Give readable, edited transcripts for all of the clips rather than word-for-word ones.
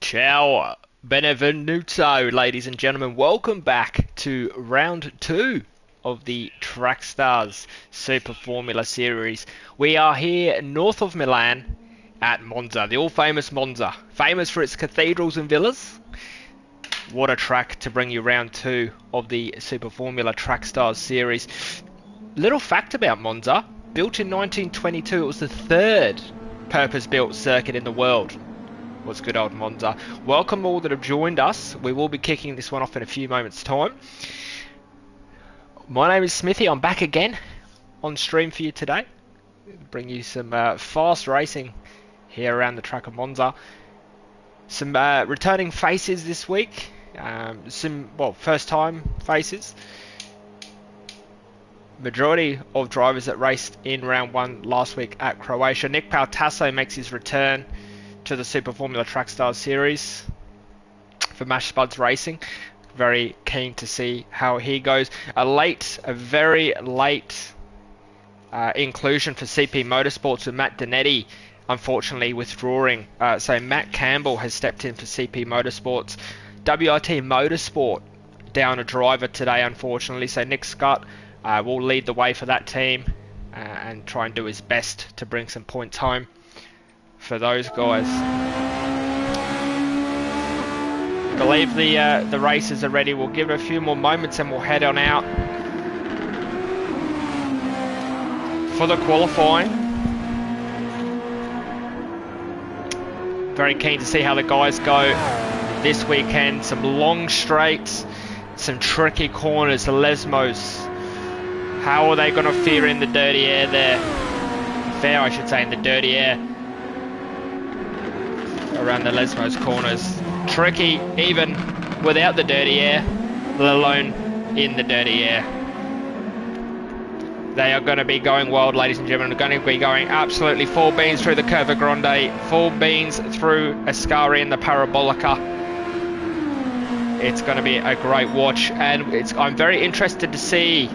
Ciao, benvenuto, ladies and gentlemen. Welcome back to round two of the Track Stars Super Formula Series. We are here north of Milan at Monza, the all-famous Monza, famous for its cathedrals and villas. What a track to bring you round two of the Super Formula Track Stars Series. Little fact about Monza, built in 1922, it was the third purpose-built circuit in the world. What's good old Monza. Welcome all that have joined us. We will be kicking this one off in a few moments time. My name is Smithy. I'm back again on stream for you today. Bring you some fast racing here around the track of Monza. Some returning faces this week. First time faces. Majority of drivers that raced in round one last week at Croatia. Nick Pautasso makes his return to the Super Formula Track Stars Series for Mash Spuds Racing. Very keen to see how he goes. A very late inclusion for CP Motorsports with Matt Donetti unfortunately withdrawing. So Matt Campbell has stepped in for CP Motorsports. WIT Motorsport down a driver today unfortunately. So Nick Scott will lead the way for that team and try and do his best to bring some points home for those guys. I believe the races are ready. We'll give it a few more moments and we'll head on out for the qualifying. Very keen to see how the guys go this weekend. Some long straights, some tricky corners, the Lesmos. How are they going to fare in the dirty air there? Fair, I should say, in the dirty air around the Lesmos corners. Tricky even without the dirty air, let alone in the dirty air. They are going to be going wild, ladies and gentlemen. They're going to be going absolutely full beans through the Curva Grande, full beans through Ascari and the Parabolica. It's going to be a great watch, and I'm very interested to see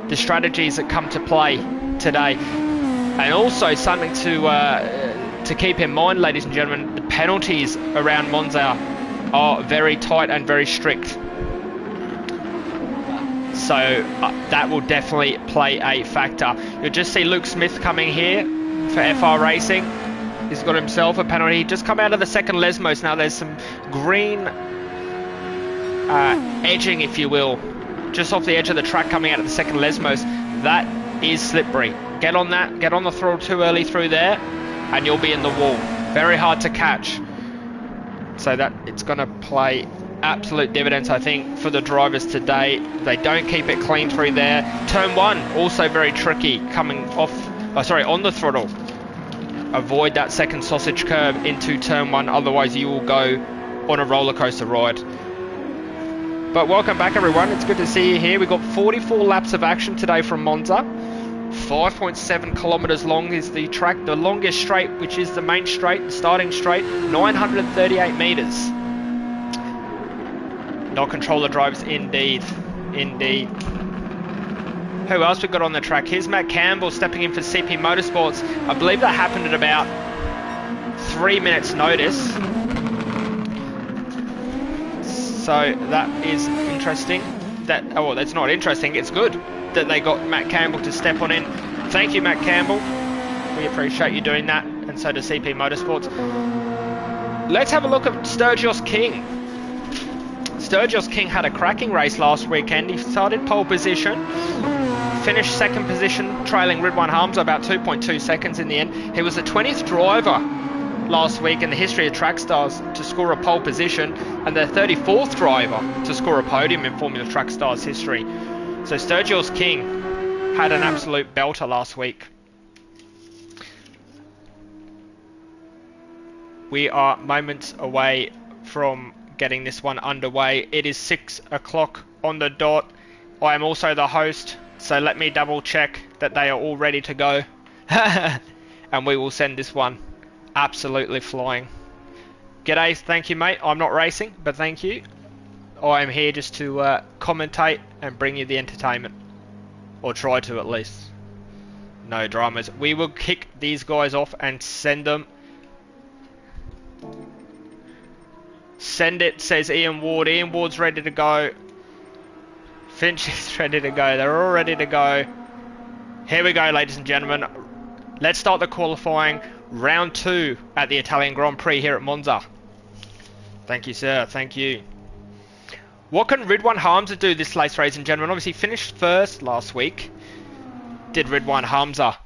the strategies that come to play today. And also something to keep in mind, ladies and gentlemen, the penalties around Monza are very tight and very strict. So that will definitely play a factor. You'll just see Luke Smith coming here for FR Racing. He's got himself a penalty. Just come out of the second Lesmos. Now there's some green edging, if you will, just off the edge of the track coming out of the second Lesmos. That is slippery. Get on that. Get on the throttle too early through there, and you'll be in the wall. Very hard to catch. So that it's going to play absolute dividends, I think, for the drivers today. They don't keep it clean through there. Turn one, also very tricky, coming off, on the throttle. Avoid that second sausage curve into turn one, otherwise you will go on a roller coaster ride. But welcome back, everyone. It's good to see you here. We've got 44 laps of action today from Monza. 5.7 kilometers long is the track. The longest straight, which is the main straight, the starting straight, 938 meters. Not controller drives, indeed. Indeed. Who else we got on the track? Here's Matt Campbell stepping in for CP Motorsports. I believe that happened at about 3 minutes notice. So that is interesting. That's not interesting. It's good that they got Matt Campbell to step on in. Thank you, Matt Campbell. We appreciate you doing that, and so does CP Motorsports. Let's have a look at Sturgis King. Sturgis King had a cracking race last weekend. He started pole position, finished second position, trailing Ridwan Hamza about 2.2 seconds in the end. He was the 20th driver last week in the history of Track Stars to score a pole position, and the 34th driver to score a podium in Formula Track Stars history. So Sturgis King had an absolute belter last week. We are moments away from getting this one underway. It is 6 o'clock on the dot. I am also the host, so let me double check that they are all ready to go. And we will send this one absolutely flying. G'day, thank you mate. I'm not racing, but thank you. I am here just to commentate and bring you the entertainment. Or try to, at least. No dramas. We will kick these guys off and send them Send it, says Ian Ward. Ian Ward's ready to go. Finch is ready to go. They're all ready to go. Here we go, ladies and gentlemen. Let's start the qualifying round 2 at the Italian Grand Prix here at Monza. Thank you, sir. Thank you. What can Ridwan Hamza do this race, ladies and gentlemen? Obviously finished first last week. Did Ridwan Hamza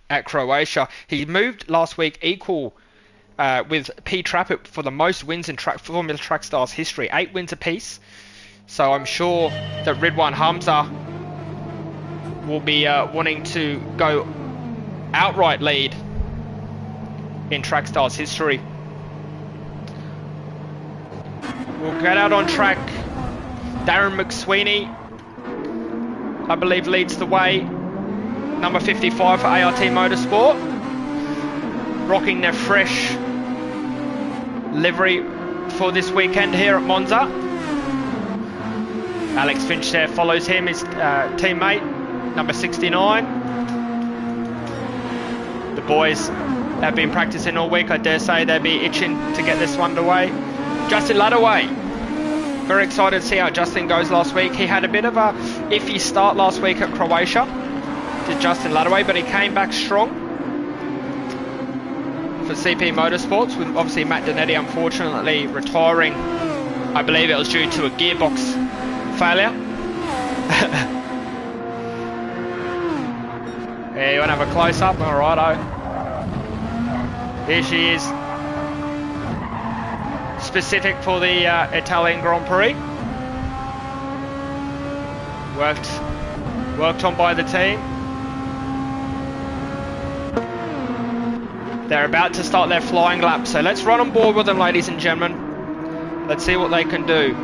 at Croatia. He moved last week equal with P. Trappett for the most wins in Formula Track Stars history. 8 wins apiece. So I'm sure that Ridwan Hamza will be wanting to go outright lead in Track Stars history. We'll get out on track. Darren McSweeney, I believe, leads the way. Number 55 for ART Motorsport. Rocking their fresh livery for this weekend here at Monza. Alex Finch there follows him, his teammate, number 69. The boys have been practicing all week. I dare say they'll be itching to get this one away. Justin Ladaway. Very excited to see how Justin goes last week. He had a bit of a iffy start last week at Croatia. Did Justin Ladaway, but he came back strong for CP Motorsports, with obviously Matt Donetti unfortunately retiring. I believe it was due to a gearbox failure. Yeah, you want to have a close-up? Alrighto. Here she is. Specific for the Italian Grand Prix. Worked on by the team. They're about to start their flying lap, so let's run on board with them, ladies and gentlemen. Let's see what they can do.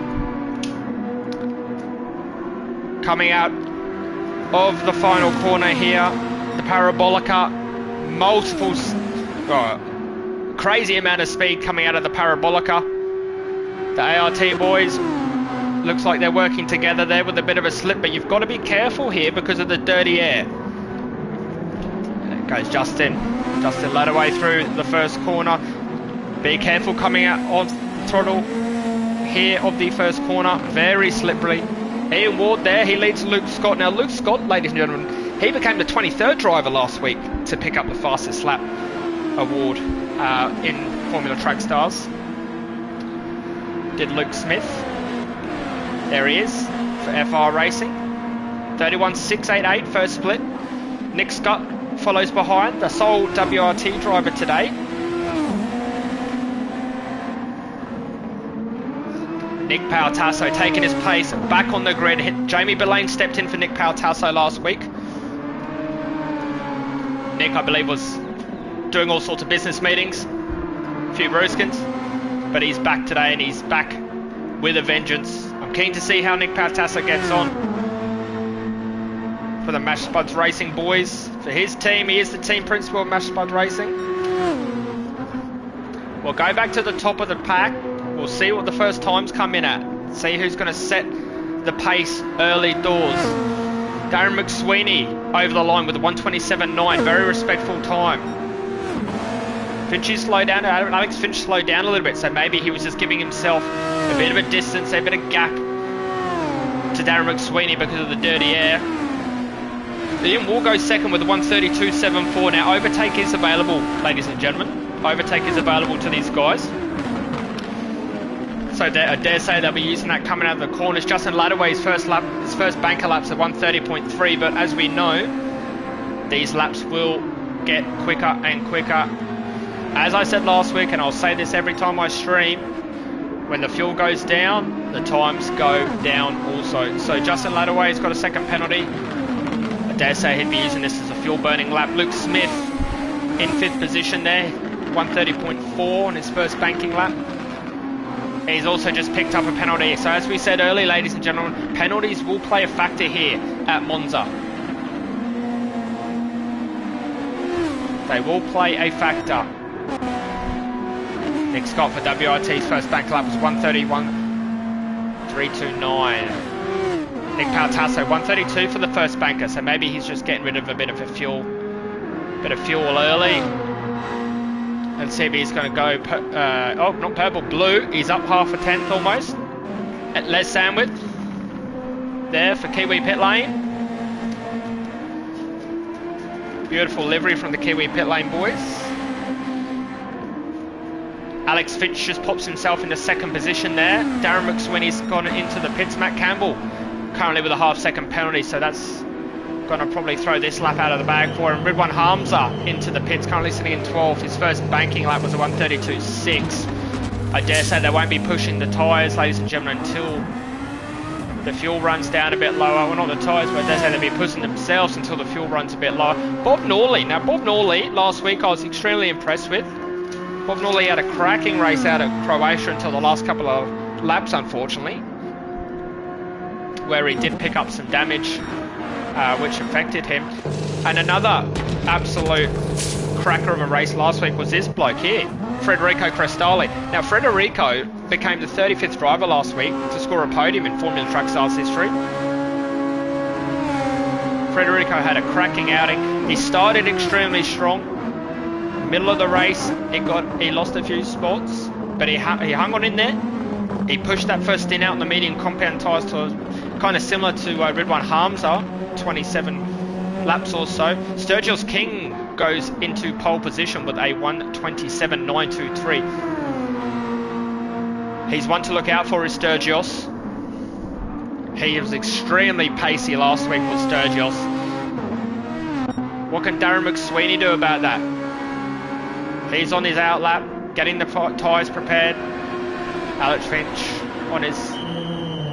Coming out of the final corner here, the Parabolica, crazy amount of speed coming out of the Parabolica. The ART boys, looks like they're working together there with a bit of a slip, but you've got to be careful here because of the dirty air. There goes Justin Ladaway through the first corner. Be careful coming out on throttle here of the first corner, very slippery. Ian Ward there, he leads Luke Scott. Now Luke Scott, ladies and gentlemen, he became the 23rd driver last week to pick up the fastest lap award in Formula Track Stars. Did Luke Smith. There he is for FR Racing. 31.688 first split. Nick Scott follows behind, the sole WRT driver today. Nick Pautasso taking his place back on the grid. Jamie Belaine stepped in for Nick Pautasso last week. Nick, I believe, was doing all sorts of business meetings, a few brewskins, but he's back today and he's back with a vengeance. I'm keen to see how Nick Pautasso gets on for the Mash Spuds Racing boys. For his team, he is the team principal of Mash Spud Racing. We'll go back to the top of the pack. We'll see what the first times come in at. See who's going to set the pace early doors. Darren McSweeney over the line with a 1:27.9. Very respectful time. Finchy slowed down. Alex Finch slowed down a little bit, so maybe he was just giving himself a bit of a distance, a bit of gap to Darren McSweeney because of the dirty air. Ian will go second with a 1:32.74. Now overtake is available, ladies and gentlemen. Overtake is available to these guys. So I dare say they'll be using that coming out of the corners. Justin Ladaway's first banker lap's at 1:30.3, but as we know, these laps will get quicker and quicker. As I said last week, and I'll say this every time I stream, when the fuel goes down, the times go down also. So Justin Ladaway's got a second penalty. I dare say he'd be using this as a fuel burning lap. Luke Smith in 5th position there, 1:30.4 on his first banking lap. He's also just picked up a penalty. So as we said earlier, ladies and gentlemen, penalties will play a factor here at Monza. They will play a factor. Nick Scott for WRT's first bank lap was 1:31.329. Nick Pautasso 1:32 for the first banker, so maybe he's just getting rid of a bit of fuel early. Let's see if he's going to go, oh, not purple, blue. He's up half a tenth almost. At Les Sandwith. There for Kiwi pit lane. Beautiful livery from the Kiwi pit lane boys. Alex Finch just pops himself into second position there. Darren McSweeney's gone into the pits. Matt Campbell currently with a half-second penalty, so that's going to probably throw this lap out of the bag for him. Ridwan Hamza into the pits, currently sitting in 12th. His first banking lap was a 1:32.6. I dare say they won't be pushing the tyres, ladies and gentlemen, until the fuel runs down a bit lower. Well, not the tyres, but I dare say they'll be pushing themselves until the fuel runs a bit lower. Bob Norley. Now, Bob Norley, last week I was extremely impressed with. Bob Norley had a cracking race out of Croatia until the last couple of laps, unfortunately, where he did pick up some damage, which affected him. And another absolute cracker of a race last week was this bloke here, Federico Crestali. Now, Federico became the 35th driver last week to score a podium in Formula Trackstar's history. Federico had a cracking outing. He started extremely strong. Middle of the race, he lost a few spots, but he hung on in there. He pushed that first stint out in the medium compound tyres to kind of similar to Ridwan Hamza, 27 laps or so. Sturgis King goes into pole position with a 1:27.923. He's one to look out for, is Sturgis. He was extremely pacey last week with Sturgis. What can Darren McSweeney do about that? He's on his out lap, getting the tyres prepared. Alex Finch on his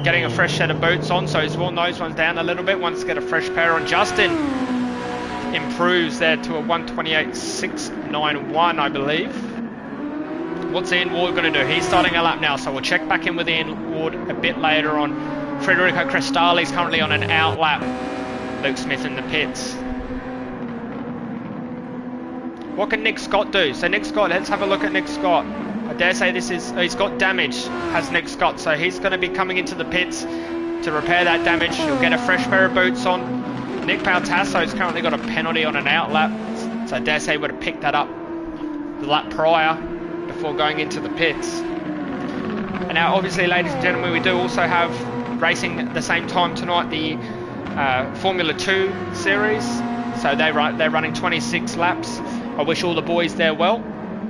getting a fresh set of boots on, so his nose one's down a little bit. Wants to get a fresh pair on. Justin improves there to a 1:28.691, I believe. What's Ian Ward going to do? He's starting a lap now, so we'll check back in with Ian Ward a bit later on. Federico Crestali's currently on an out lap. Luke Smith in the pits. What can Nick Scott do? So Nick Scott, let's have a look at Nick Scott. I dare say he's got damage, has Nick Scott. So he's going to be coming into the pits to repair that damage. He'll get a fresh pair of boots on. Nick Pautasso's currently got a penalty on an out lap. So I dare say he would have picked that up the lap prior before going into the pits. And now obviously, ladies and gentlemen, we do also have racing at the same time tonight, the Formula 2 series. So they're running 26 laps. I wish all the boys there well.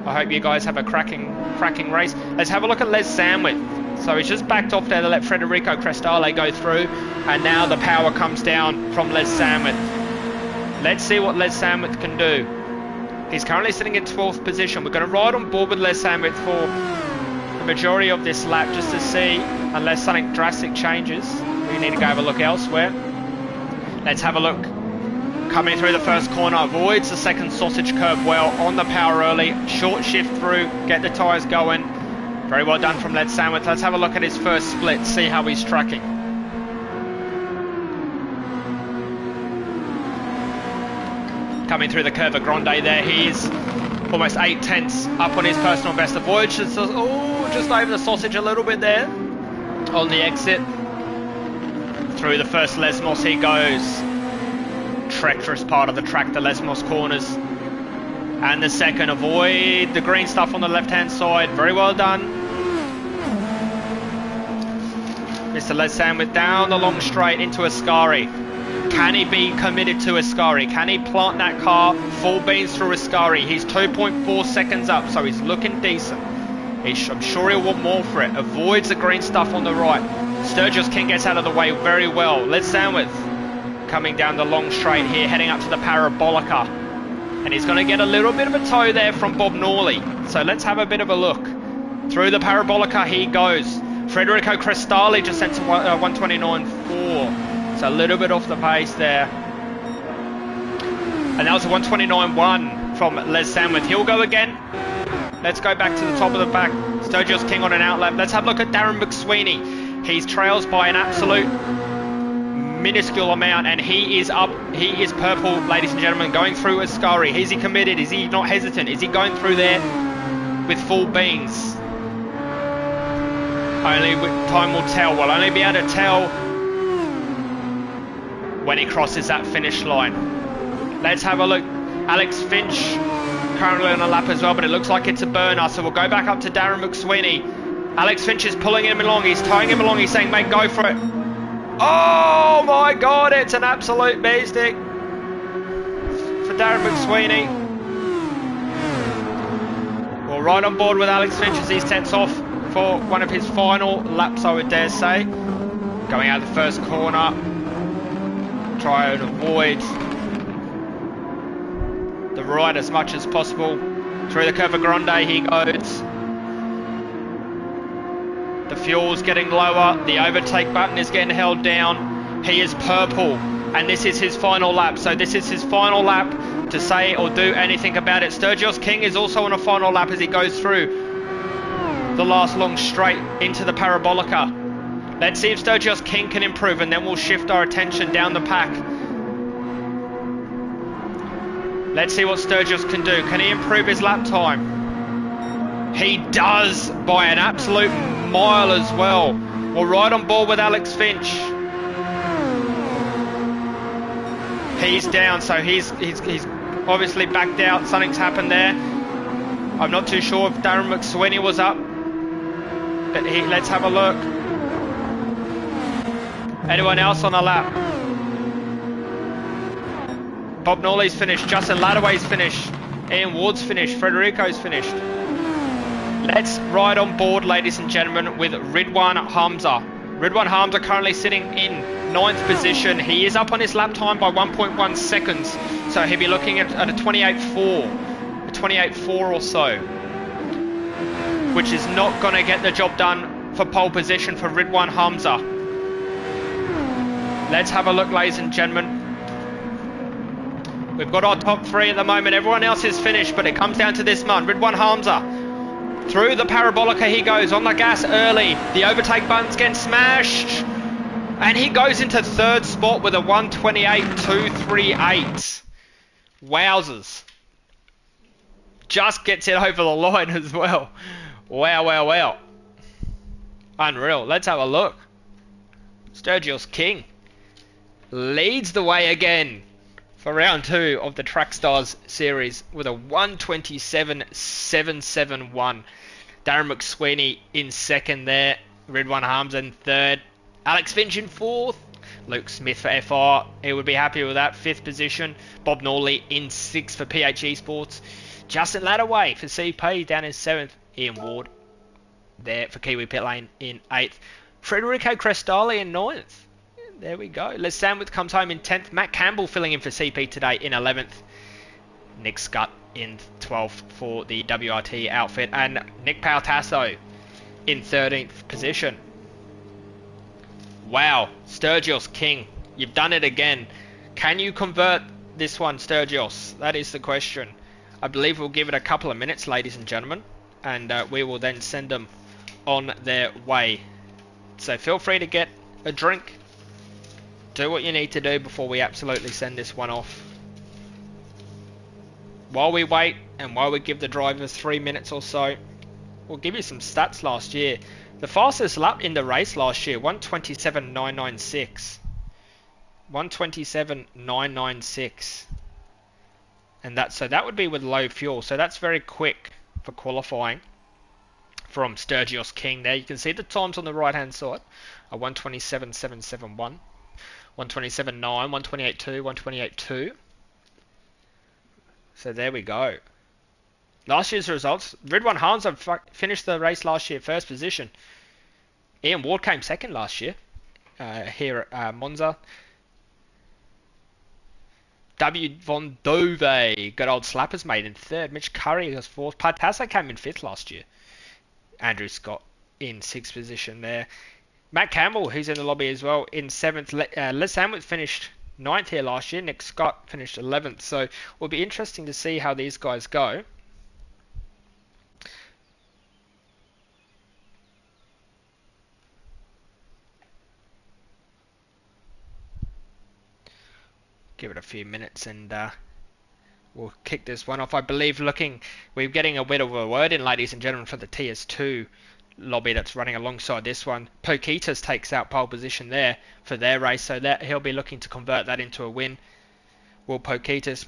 I hope you guys have a cracking race. Let's have a look at Les Sandwith. So he's just backed off there to let Federico Crestale go through, and now the power comes down from Les Sandwith. Let's see what Les Sandwith can do. He's currently sitting in 12th position. We're going to ride on board with Les Sandwith for the majority of this lap just to see, unless something drastic changes, we need to go have a look elsewhere. Let's have a look. Coming through the first corner, avoids the second sausage curb well, on the power early, short shift through, get the tyres going. Very well done from Les Sandwith. Let's have a look at his first split, see how he's tracking. Coming through the Curva Grande there, he's almost 8 tenths up on his personal best. Avoids just over the sausage a little bit there on the exit. Through the first Lesmos he goes. Treacherous part of the track, the Lesmos corners. And the second, avoid the green stuff on the left hand side. Very well done. Mr. Les Sandwith down the long straight into Ascari. Can he be committed to Ascari? Can he plant that car full beans through Ascari? He's 2.4 seconds up, so he's looking decent. I'm sure he'll want more for it. Avoids the green stuff on the right. Sturgis King gets out of the way very well. Les Sandwith coming down the long straight here, heading up to the Parabolica. And he's going to get a little bit of a tow there from Bob Norley. So let's have a bit of a look. Through the Parabolica he goes. Federico Crestali just sent to 1:29.4. So a little bit off the pace there. And that was a 1:29.1 from Les Sandwith. He'll go again. Let's go back to the top of the pack. Sturgis King on an outlap. Let's have a look at Darren McSweeney. He's trails by an absolute minuscule amount, and he is up. He is purple, ladies and gentlemen, going through Ascari. Is he committed? Is he not hesitant? Is he going through there with full beans? Only time will tell. We'll only be able to tell when he crosses that finish line. Let's have a look. Alex Finch currently on a lap as well, but it looks like it's a burner. So we'll go back up to Darren McSweeney. Alex Finch is pulling him along. He's towing him along. He's saying, mate, go for it. Oh my God, it's an absolute beestick for Darren McSweeney. Well, right on board with Alex Finch as he sets off for one of his final laps, I would dare say. Going out the first corner. Try and avoid the right as much as possible. Through the Curva Grande he goes. The fuel's getting lower. The overtake button is getting held down. He is purple. And this is his final lap. So this is his final lap to say or do anything about it. Sturgis King is also on a final lap as he goes through the last long straight into the Parabolica. Let's see if Sturgis King can improve, and then we'll shift our attention down the pack. Let's see what Sturgis can do. Can he improve his lap time? He does by an absolute mile as well. We're right on board with Alex Finch. He's down, so he's obviously backed out. Something's happened there. I'm not too sure if Darren McSweeney was up, but let's have a look. Anyone else on the lap? Bob Norley's finished. Justin Ladaway's finished. Ian Ward's finished. Frederico's finished. Let's ride on board, ladies and gentlemen, with Ridwan Hamza. Ridwan Hamza currently sitting in 9th position. He is up on his lap time by 1.1 seconds. So he'll be looking at a 28.4. A 28.4 or so. Which is not going to get the job done for pole position for Ridwan Hamza. Let's have a look, ladies and gentlemen. We've got our top 3 at the moment. Everyone else is finished, but it comes down to this man, Ridwan Hamza. Through the Parabolica he goes, on the gas early. The overtake button's getting smashed. And he goes into 3rd spot with a 128.238. Wowzers. Just gets it over the line as well. Wow, wow, wow. Unreal. Let's have a look. Sturgis King leads the way again for round 2 of the Trackstars series with a 127.771. Darren McSweeney in 2nd there. Ridwan Hamza in 3rd. Alex Finch in 4th. Luke Smith for FR. He would be happy with that. 5th position. Bob Norley in 6th for PHE Sports. Justin Ladaway for CP down in 7th. Ian Ward there for Kiwi Pit Lane in 8th. Federico Crestali in 9th. There we go. Les Sandwith comes home in 10th. Matt Campbell filling in for CP today in 11th. Nick Scott in 12th for the WRT outfit. And Nick Pautasso in 13th position. Wow. Sturgis King. You've done it again. Can you convert this one, Sturgis? That is the question. I believe we'll give it a couple of minutes, ladies and gentlemen. And we will then send them on their way. So feel free to get a drink. Do what you need to do before we absolutely send this one off. While we wait and while we give the drivers 3 minutes or so, we'll give you some stats last year. The fastest lap in the race last year, 127.996. 127.996. And that would be with low fuel. So that's very quick for qualifying from Sturgis King there. You can see the times on the right hand side are 127.771. 127.9, 128.2, 128.2. So there we go. Last year's results. Ridwan Hamza finished the race last year 1st position. Ian Ward came 2nd last year here at Monza. W. Von Dove, good old slappers mate, in 3rd. Mitch Curry was 4th. Partasa came in 5th last year. Andrew Scott in 6th position there. Matt Campbell, who's in the lobby as well, in 7th. Les Sandwith finished 9th here last year. Nick Scott finished 11th. So it will be interesting to see how these guys go. Give it a few minutes and we'll kick this one off. I believe we're getting a bit of a word in, ladies and gentlemen, for the TS2 lobby that's running alongside this one. Pokitas takes out pole position there for their race, so that he'll be looking to convert that into a win. Will Pokitas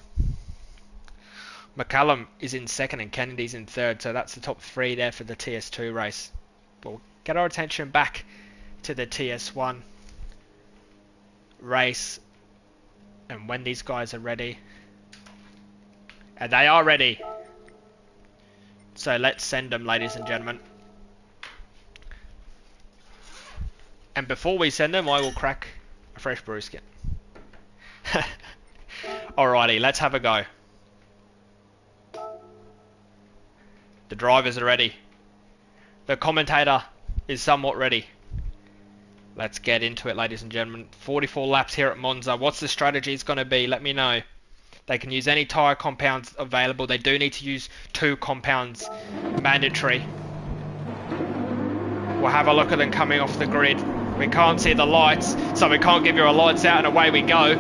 McCallum is in second and Kennedy's in third, so that's the top three there for the TS2 race. We'll get our attention back to the TS1 race, and when these guys are ready, and they are ready, so let's send them, ladies and gentlemen. And before we send them, I will crack a fresh brewskin. Alrighty, let's have a go. The drivers are ready. The commentator is somewhat ready. Let's get into it, ladies and gentlemen. 44 laps here at Monza. What's the strategy going to be? Let me know. They can use any tyre compounds available. They do need to use 2 compounds mandatory. We'll have a look at them coming off the grid. We can't see the lights, so we can't give you a lights out, and away we go.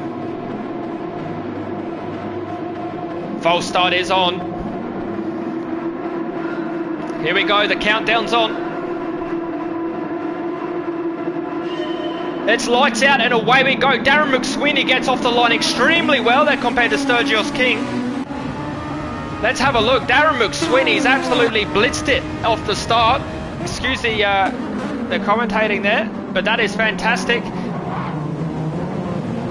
False start is on. Here we go, the countdown's on. It's lights out and away we go. Darren McSweeney gets off the line extremely well there compared to Sturgis King. Let's have a look. Darren McSweeney's absolutely blitzed it off the start. Excuse the commentating there, but that is fantastic.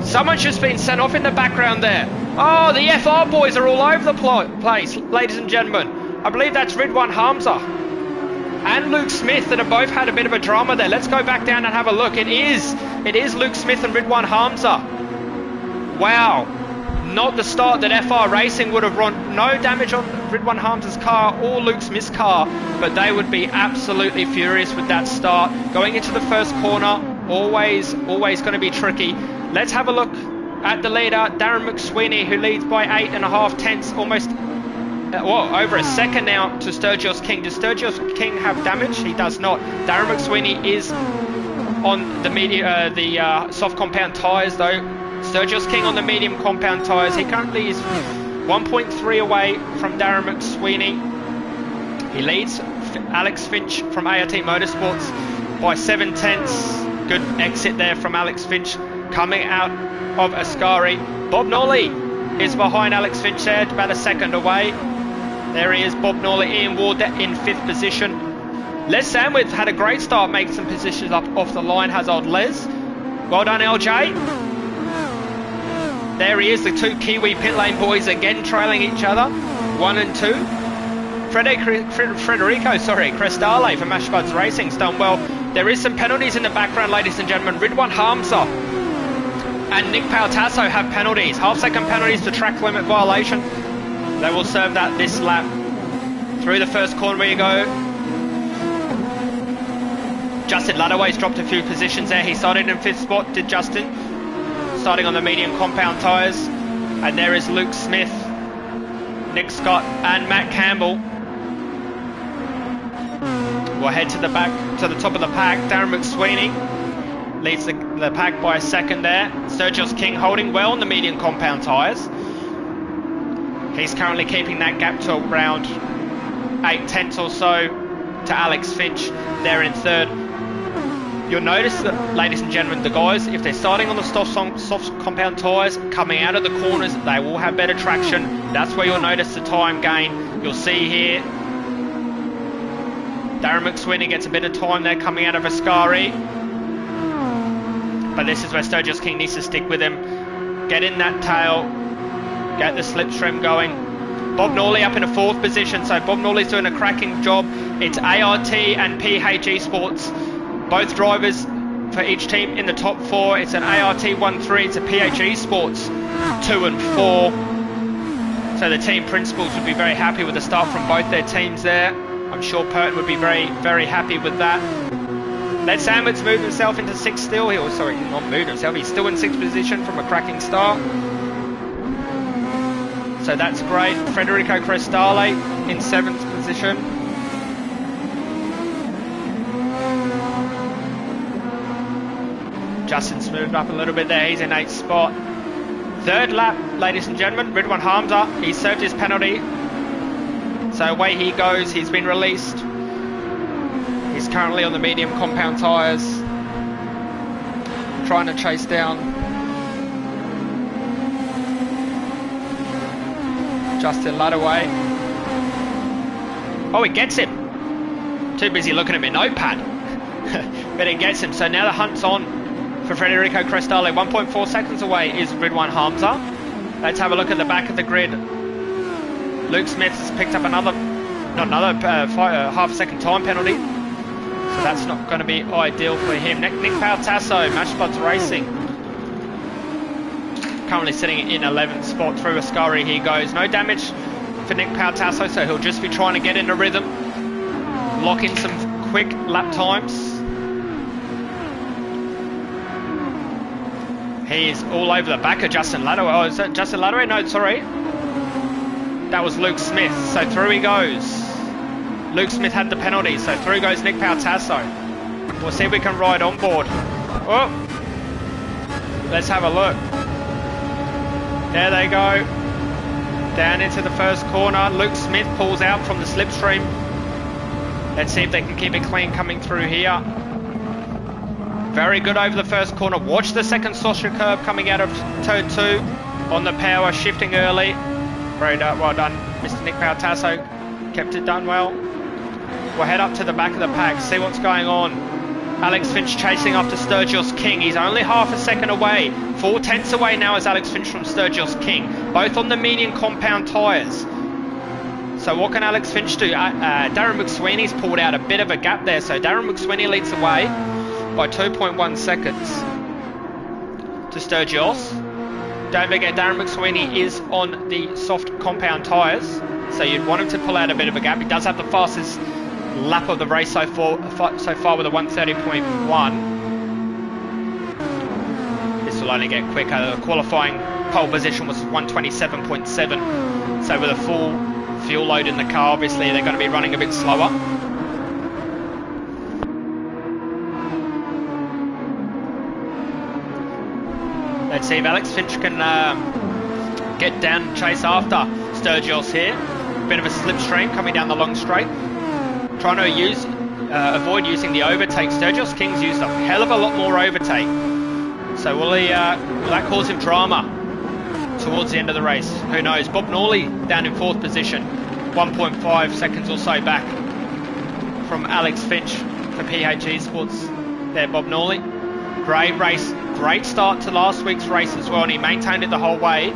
Someone's just been sent off in the background there. Oh, the FR boys are all over the place, ladies and gentlemen. I believe that's Ridwan Hamza and Luke Smith that have both had a bit of a drama there. Let's go back down and have a look. It is Luke Smith and Ridwan Hamza. Wow, not the start that FR Racing would have run. No damage on Ridwan Hamza's car or Luke Smith's car, but they would be absolutely furious with that start. Going into the first corner, always going to be tricky. Let's have a look at the leader, Darren McSweeney, who leads by 8.5 tenths, almost over a second now to Sturgis King. Does Sturgis King have damage? He does not. Darren McSweeney is on the soft compound tyres though. Sturgis King on the medium compound tyres. He currently is 1.3 away from Darren McSweeney. He leads Alex Finch from ART Motorsports by 7 tenths. Good exit there from Alex Finch coming out of Ascari. Bob Norley is behind Alex Finch there, about a second away. There he is, Bob Norley. Ian Ward in 5th position. Les Sandwith had a great start, making some positions up off the line. Has old Les. Well done, LJ. There he is, the 2 Kiwi pit lane boys again trailing each other. 1 and 2. Federico Crestale from Ashbuds Racing's done well. There is some penalties in the background, ladies and gentlemen. Ridwan Hamza and Nick Pautasso have penalties. Half-second penalties for track limit violation. They will serve that this lap. Through the first corner we go. Justin Ladaway's dropped a few positions there. He started in 5th spot, did Justin. Starting on the medium compound tyres. And there is Luke Smith, Nick Scott and Matt Campbell. We'll head to the back, to the top of the pack. Darren McSweeney leads the pack by a second there. Sturgis King holding well on the medium compound tyres. He's currently keeping that gap to around 8 tenths or so to Alex Finch there in 3rd. You'll notice that, ladies and gentlemen, the guys, if they're starting on the soft compound tyres, coming out of the corners, they will have better traction. That's where you'll notice the time gain. You'll see here, Darren McSweeney gets a bit of time there coming out of Ascari. But this is where Sturgis King needs to stick with him. Get in that tail. Get the slipstream going. Bob Norley up in a 4th position. So Bob Norley's doing a cracking job. It's ART and PHE Sports. Both drivers for each team in the top 4. It's an ART 1-3. It's a PHE Sports 2 and 4. So the team principals would be very happy with the start from both their teams there. I'm sure Purton would be very, very happy with that. Les Sandwith's moved himself into 6th still. Not moved himself. He's still in 6th position from a cracking start. So that's great. Federico Crestale in 7th position. Justin's moved up a little bit there. He's in 8th spot. 3rd lap, ladies and gentlemen. Ridwan Hamza. He served his penalty. So away he goes. He's been released. He's currently on the medium compound tyres. Trying to chase down Justin Ludaway. Oh, he gets him. Too busy looking at my notepad. But he gets him. So now the hunt's on for Federico Crestale. 1.4 seconds away is Ridwan Hamza. Let's have a look at the back of the grid. Luke Smith has picked up half a second time penalty. So that's not going to be ideal for him. Nick Pautasso, Matchblood's Racing. Currently sitting in 11th spot. Through Ascari he goes. No damage for Nick Pautasso, so he'll just be trying to get into rhythm. Lock in some quick lap times. He's all over the back of Justin Ludaway. Oh, is that Justin Ludaway? No, sorry. That was Luke Smith. So through he goes. Luke Smith had the penalty, so through goes Nick Pautasso. We'll see if we can ride on board. Oh, let's have a look. There they go. Down into the first corner. Luke Smith pulls out from the slipstream. Let's see if they can keep it clean coming through here. Very good over the first corner. Watch the second Sosha curve coming out of turn 2 on the power, shifting early. Very well done, Mr. Nick Pautasso. Kept it done well. We'll head up to the back of the pack, see what's going on. Alex Finch chasing after Sturgis King. He's only half a second away. 4/10 away now is Alex Finch from Sturgis King. Both on the medium compound tyres. So what can Alex Finch do? Darren McSweeney's pulled out a bit of a gap there. So Darren McSweeney leads the way by 2.1 seconds to Sturgis. Don't forget, Darren McSweeney is on the soft compound tyres. So you'd want him to pull out a bit of a gap. He does have the fastest lap of the race so far with a 1:30.1. This will only get quicker. The qualifying pole position was 1:27.7. So with a full fuel load in the car, obviously they're going to be running a bit slower. Let's see if Alex Finch can get down and chase after Sturgis here. Bit of a slipstream coming down the long straight. Trying to avoid using the overtake. Sturgis King's used a hell of a lot more overtake. So will that cause him drama towards the end of the race? Who knows? Bob Norley down in 4th position. 1.5 seconds or so back from Alex Finch for PHE Sports. There, Bob Norley. Great race. Great start to last week's race as well. And he maintained it the whole way.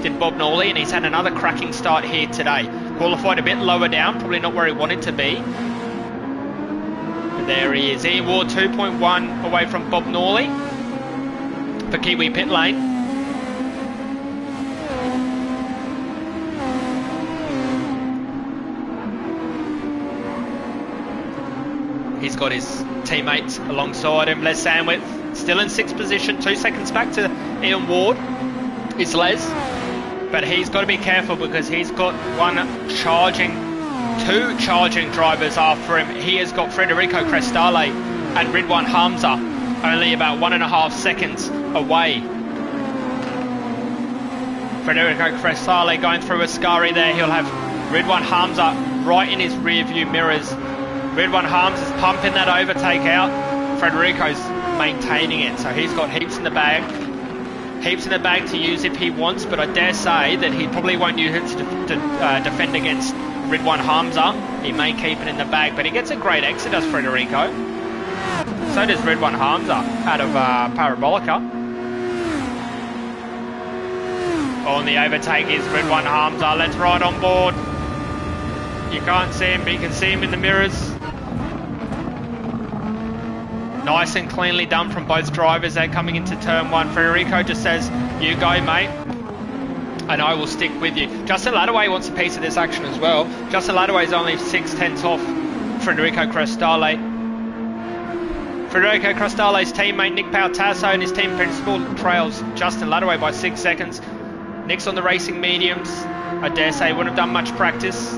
Did Bob Norley, and he's had another cracking start here today. Qualified a bit lower down, probably not where he wanted to be. But there he is. Ian Ward 2.1 away from Bob Norley for Kiwi Pit Lane. He's got his teammates alongside him. Les Sandwith still in 6th position, 2 seconds back to Ian Ward. It's Les. But he's got to be careful because he's got two charging drivers after him. He has got Federico Crestale and Ridwan Hamza, only about 1.5 seconds away. Federico Crestale going through Ascari there. He'll have Ridwan Hamza right in his rear view mirrors. Ridwan Hamza's pumping that overtake out. Federico's maintaining it, so he's got heaps in the bag. Heaps in the bag to use if he wants, but I dare say that he probably won't use it to defend against Ridwan Hamza. He may keep it in the bag, but he gets a great exit, does Federico. So does Ridwan Hamza out of Parabolica. On the overtake is Ridwan Hamza. Let's ride on board. You can't see him, but you can see him in the mirrors. Nice and cleanly done from both drivers. They're coming into turn 1. Federico just says, you go, mate, and I will stick with you. Justin Ludaway wants a piece of this action as well. Justin Ludaway is only 6/10 off Federico Crestale. Federico Crestale's teammate Nick Pautasso and his team principal trails Justin Ludaway by 6 seconds. Nick's on the racing mediums. I dare say wouldn't have done much practice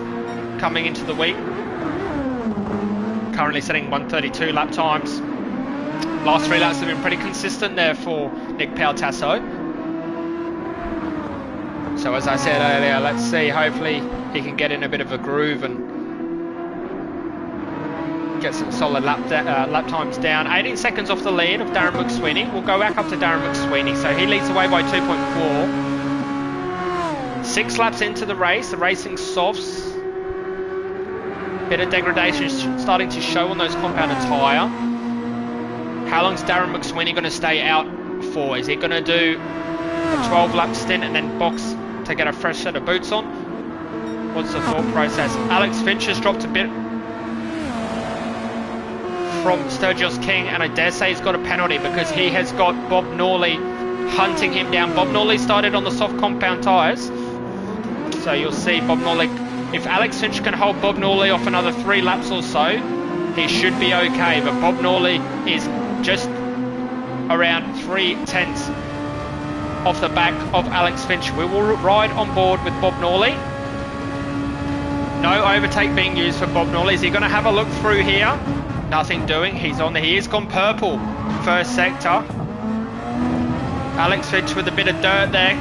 coming into the week. Currently setting 1:32 lap times. Last 3 laps have been pretty consistent there for Nick Pautasso. So as I said earlier, let's see, hopefully he can get in a bit of a groove and get some solid lap times down. 18 seconds off the lead of Darren McSweeney. We'll go back up to Darren McSweeney. So he leads the way by 2.4. 6 laps into the race, the racing softs. Bit of degradation starting to show on those compounded tyre. How long's Darren McSweeney going to stay out for? Is he going to do a 12-lap stint and then box to get a fresh set of boots on? What's the thought process? Alex Finch has dropped a bit from Sturgis King, and I dare say he's got a penalty because he has got Bob Norley hunting him down. Bob Norley started on the soft compound tyres, so you'll see Bob Norley. If Alex Finch can hold Bob Norley off another 3 laps or so, he should be okay, but Bob Norley is just around 3/10 off the back of Alex Finch. We will ride on board with Bob Norley. No overtake being used for Bob Norley. Is he going to have a look through here? Nothing doing. He's on there. He is gone purple. First sector. Alex Finch with a bit of dirt there.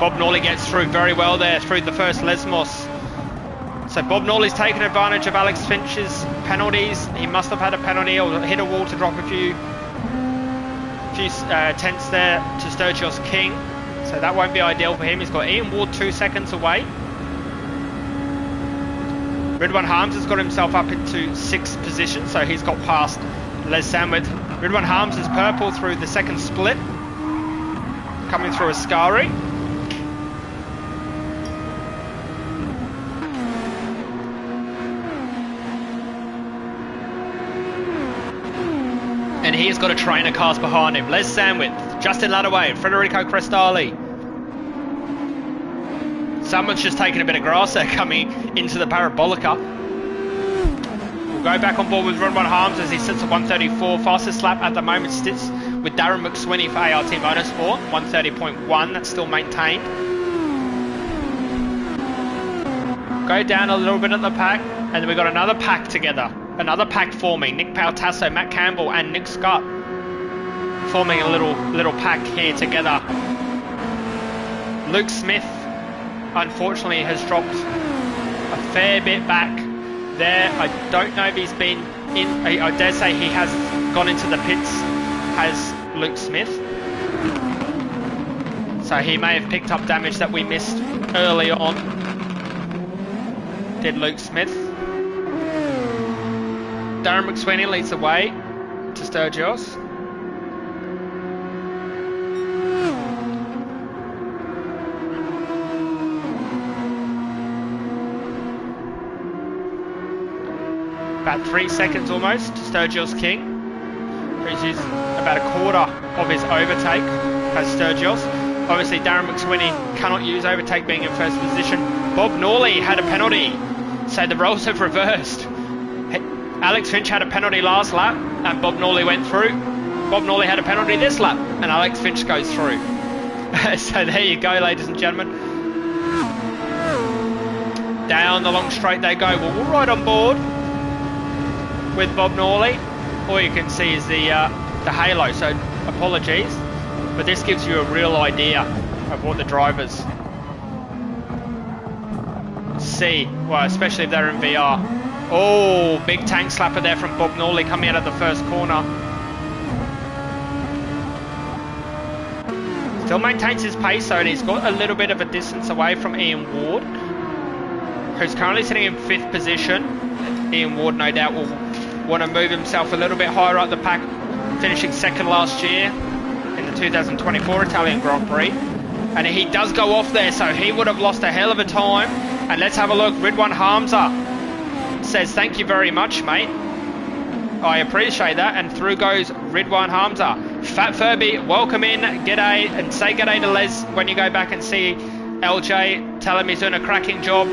Bob Norley gets through very well there through the first Lesmos. So Bob Norley's taken advantage of Alex Finch's penalties. He must have had a penalty or hit a wall to drop a few tenths there to Sturgis King. So that won't be ideal for him. He's got Ian Ward 2 seconds away. Ridwan Harms has got himself up into 6th position, so he's got past Les Sandwith. Ridwan Harms is purple through the second split, coming through Ascari. And he's got a trainer cars behind him. Les Sandwith, Justin Ladaway, Federico Crestali. Someone's just taking a bit of grass there coming into the Parabolica. We'll go back on board with Ridwan Harms as he sits at 134. Fastest lap at the moment sits with Darren McSweeney for ART Motorsport, 130.1. That's still maintained. Go down a little bit at the pack, and then we've got another pack together. Another pack forming. Nick Pautasso, Matt Campbell, and Nick Scott forming a little pack here together. Luke Smith, unfortunately, has dropped a fair bit back there. I don't know if he's been in. I dare say he has gone into the pits, has Luke Smith. So he may have picked up damage that we missed early on. Did Luke Smith. Darren McSweeney leads the way to Sturgis. About 3 seconds almost to Sturgis King, who's used about a quarter of his overtake as Sturgis. Obviously Darren McSweeney cannot use overtake being in first position. Bob Norley had a penalty, so the roles have reversed. Alex Finch had a penalty last lap and Bob Norley went through. Bob Norley had a penalty this lap and Alex Finch goes through. So there you go, ladies and gentlemen. Down the long straight they go. Well, we'll ride on board with Bob Norley. All you can see is the halo, so apologies, but this gives you a real idea of what the drivers see, well, especially if they're in VR. Oh, big tank slapper there from Bob Norley coming out of the first corner. Still maintains his pace though, and he's got a little bit of a distance away from Ian Ward, who's currently sitting in 5th position. Ian Ward no doubt will want to move himself a little bit higher up the pack, finishing 2nd last year in the 2024 Italian Grand Prix. And he does go off there, so he would have lost a hell of a time. And let's have a look. Ridwan Hamza says, thank you very much, mate. I appreciate that. And through goes Ridwan Hamza. Fat Furby, welcome in. G'day. And say g'day to Les when you go back and see LJ. Tell him he's doing a cracking job.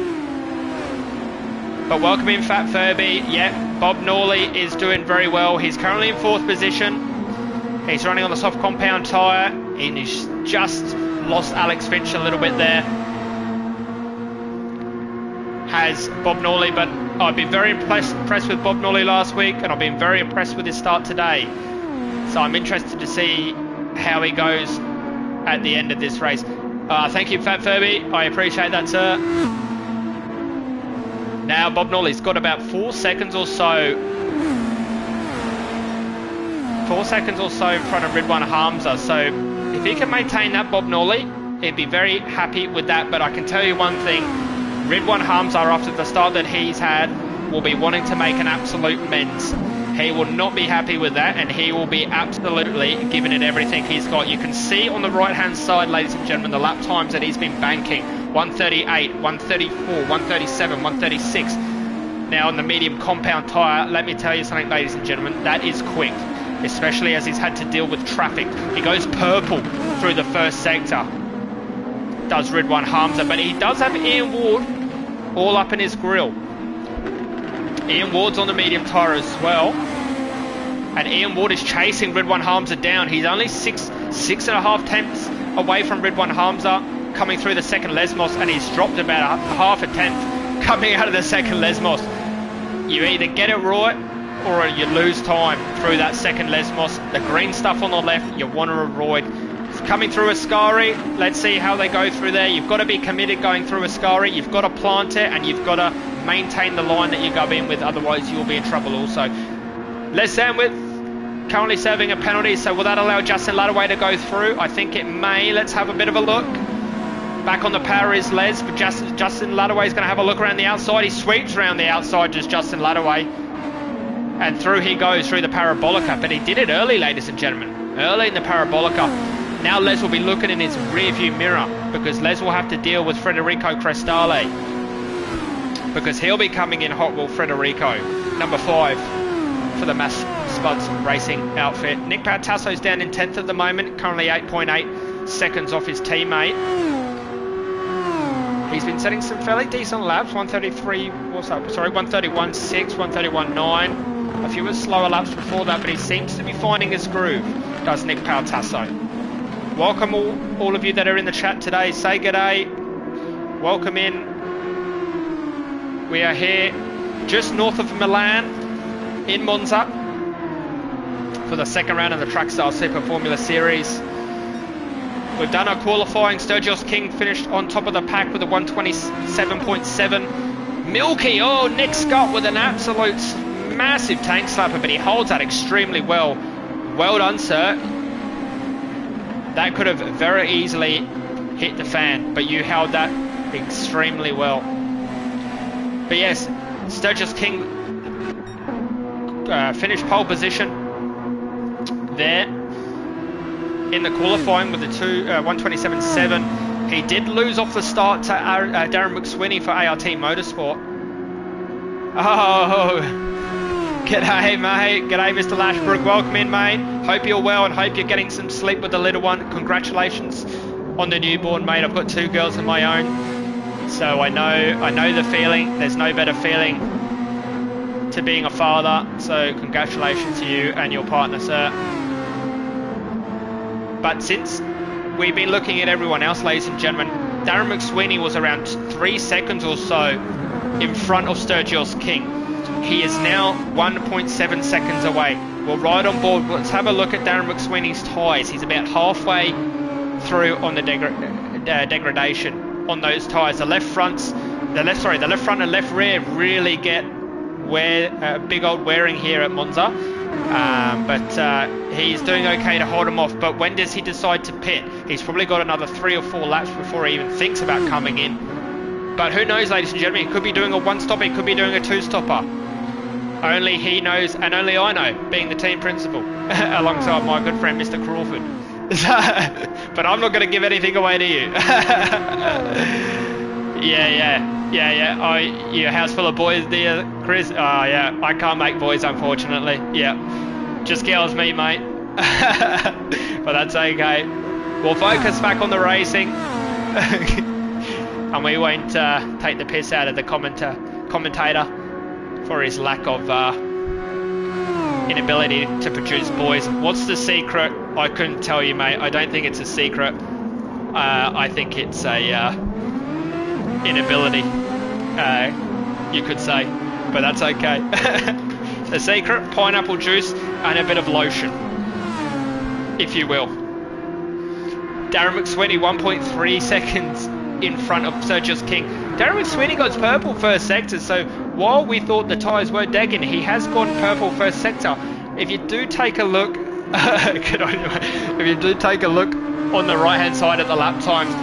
But welcome in, Fat Furby. Yeah, Bob Norley is doing very well. He's currently in 4th position. He's running on the soft compound tyre. And he's just lost Alex Finch a little bit there. Has Bob Norley, but I've been very impressed with Bob Norley last week, and I've been very impressed with his start today. So I'm interested to see how he goes at the end of this race. Thank you, Fat Furby. I appreciate that, sir. Now Bob Norley's got about 4 seconds or so 4 seconds or so in front of Ridwan Hamza. So if he can maintain that, Bob Norley, he'd be very happy with that. But I can tell you one thing, Ridwan Hamza, after the start that he's had, will be wanting to make an absolute amends. He will not be happy with that, and he will be absolutely giving it everything he's got. You can see on the right-hand side, ladies and gentlemen, the lap times that he's been banking. 138, 134, 137, 136. Now on the medium compound tyre, let me tell you something, ladies and gentlemen, that is quick, especially as he's had to deal with traffic. He goes purple through the first sector, does Ridwan Hamza, but he does have Ian Ward all up in his grill. Ian Ward's on the medium tyre as well, and Ian Ward is chasing Ridwan Hamza down. He's only six and a half tenths away from Ridwan Hamza coming through the second Lesmos, and he's dropped about half a tenth coming out of the second Lesmos. You either get it right or you lose time through that second Lesmos. The green stuff on the left you want to avoid. It's coming through Ascari, let's see how they go through there. You've got to be committed going through Ascari, you've got to plant it, and you've got to maintain the line that you go in with, otherwise you'll be in trouble also. Les Sandwith currently serving a penalty, so will that allow Justin Ladaway to go through? I think it may. Let's have a bit of a look. Back on the power is Les, but Justin Ladaway is going to have a look around the outside. He sweeps around the outside, just Justin Ladaway, and through he goes through the Parabolica, but he did it early, ladies and gentlemen, early in the Parabolica. Now Les will be looking in his rear view mirror, because Les will have to deal with Federico Crestale, because he'll be coming in hot. Will Federico, number 5 for the Mass Spuds Racing outfit. Nick Pautasso's down in 10th at the moment, currently 8.8 seconds off his teammate. He's been setting some fairly decent laps, 133, what's that? Sorry, 131.6, 131.9. A few slower laps before that, but he seems to be finding his groove, does Nick Pautasso. Welcome all of you that are in the chat today. Say g'day. Welcome in. We are here just north of Milan in Monza for the second round of the Trackstar Super Formula Series. We've done our qualifying. Sturgis King finished on top of the pack with a 127.7. Milky, oh, Nick Scott with an absolute massive tank slapper, but he holds that extremely well. Well done, sir. That could have very easily hit the fan, but you held that extremely well. But yes, Sturgis King finished pole position there in the qualifying with the 127.7. He did lose off the start to Darren McSweeney for ART Motorsport. Oh, g'day mate, g'day Mr. Lashbrook, welcome in mate. Hope you're well and hope you're getting some sleep with the little one. Congratulations on the newborn, mate. I've got 2 girls of my own, so I know the feeling. There's no better feeling to being a father, so congratulations to you and your partner, sir. But since we've been looking at everyone else, ladies and gentlemen, Darren McSweeney was around 3 seconds or so in front of Sturgis King. He is now 1.7 seconds away. We're right on board. Let's have a look at Darren McSweeney's tyres. He's about halfway through on the degradation on those tyres. The left front and left rear really get big old wearing here at Monza. But he's doing okay to hold him off. But when does he decide to pit? He's probably got another 3 or 4 laps before he even thinks about coming in. But who knows, ladies and gentlemen, he could be doing a 1-stopper, he could be doing a 2-stopper. Only he knows, and only I know, being the team principal, alongside my good friend Mr. Crawford. But I'm not going to give anything away to you. Yeah. Oh, your house full of boys, dear Chris? Oh, yeah. I can't make boys, unfortunately. Yeah. Just girls, me, mate. But that's okay. We'll focus back on the racing. And we won't take the piss out of the commentator for his lack of inability to produce boys. What's the secret? I couldn't tell you, mate. I don't think it's a secret. I think it's a inability, you could say, but that's okay. The secret, pineapple juice and a bit of lotion, if you will. Darren McSweeney 1.3 seconds in front of Sturgis King. Darren McSweeney got purple first sector, so while we thought the tyres were degging, he has gone purple first sector. If you do take a look Good on you. If you do take a look on the right hand side at the lap times,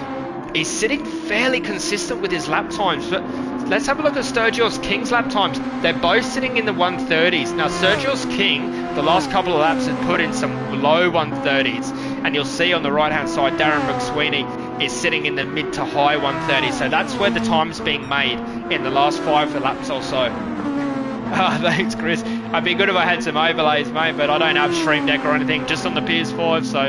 he's sitting fairly consistent with his lap times. But let's have a look at Sturgis King's lap times. They're both sitting in the 130s. Now Sturgis King, the last couple of laps, has put in some low 130s, and you'll see on the right hand side Darren McSweeney is sitting in the mid to high 130s. So that's where the time's being made in the last 5 laps or so. Thanks, Chris. I'd be good if I had some overlays, mate, but I don't have Stream Deck or anything, just on the PS5, so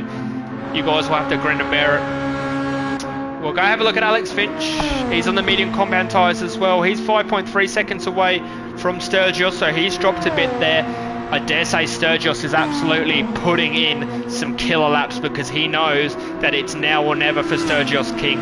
you guys will have to grin and bear it. We'll go have a look at Alex Finch. He's on the medium compound tyres as well. He's 5.3 seconds away from Sturgis, so he's dropped a bit there. I dare say Sturgis is absolutely putting in some killer laps because he knows that it's now or never for Sturgis King.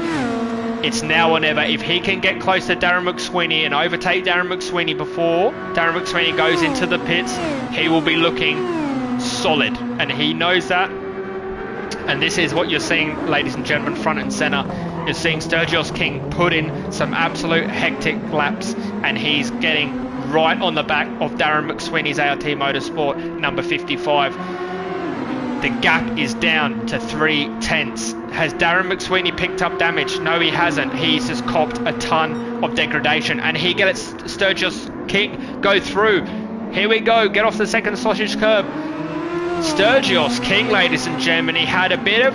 It's now or never. If he can get close to Darren McSweeney and overtake Darren McSweeney before Darren McSweeney goes into the pits, he will be looking solid. And he knows that. And this is what you're seeing, ladies and gentlemen, front and centre. You're seeing Sturgis King put in some absolute hectic laps, and he's getting right on the back of Darren McSweeney's ART Motorsport, number 55. The gap is down to 3/10. Has Darren McSweeney picked up damage? No, he hasn't. He's just copped a ton of degradation, and he gets Sturgis King go through. Here we go. Get off the second sausage curb. Sturgis King, ladies and gentlemen, he had a bit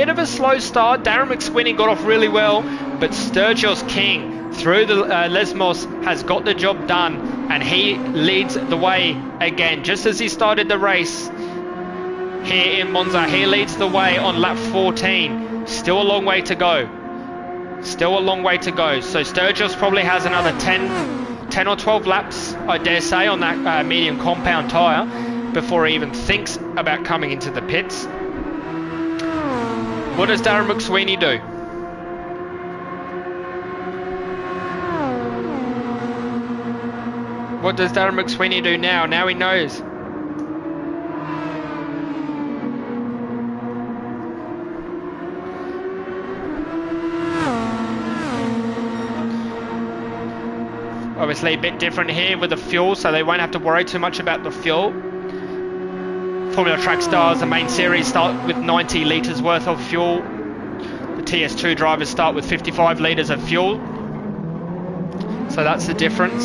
of a slow start. Darren McSweeney got off really well, but Sturgis King through the Lesmos has got the job done, and he leads the way again, just as he started the race. Here in Monza, he leads the way on lap 14. Still a long way to go. Still a long way to go. So Sturgis probably has another 10 or 12 laps, I dare say, on that medium compound tyre before he even thinks about coming into the pits. What does Darren McSweeney do? What does Darren McSweeney do now? Now he knows. Obviously a bit different here with the fuel, so they won't have to worry too much about the fuel. Formula Track Stars, the main series, start with 90 litres worth of fuel. The TS2 drivers start with 55 litres of fuel. So that's the difference.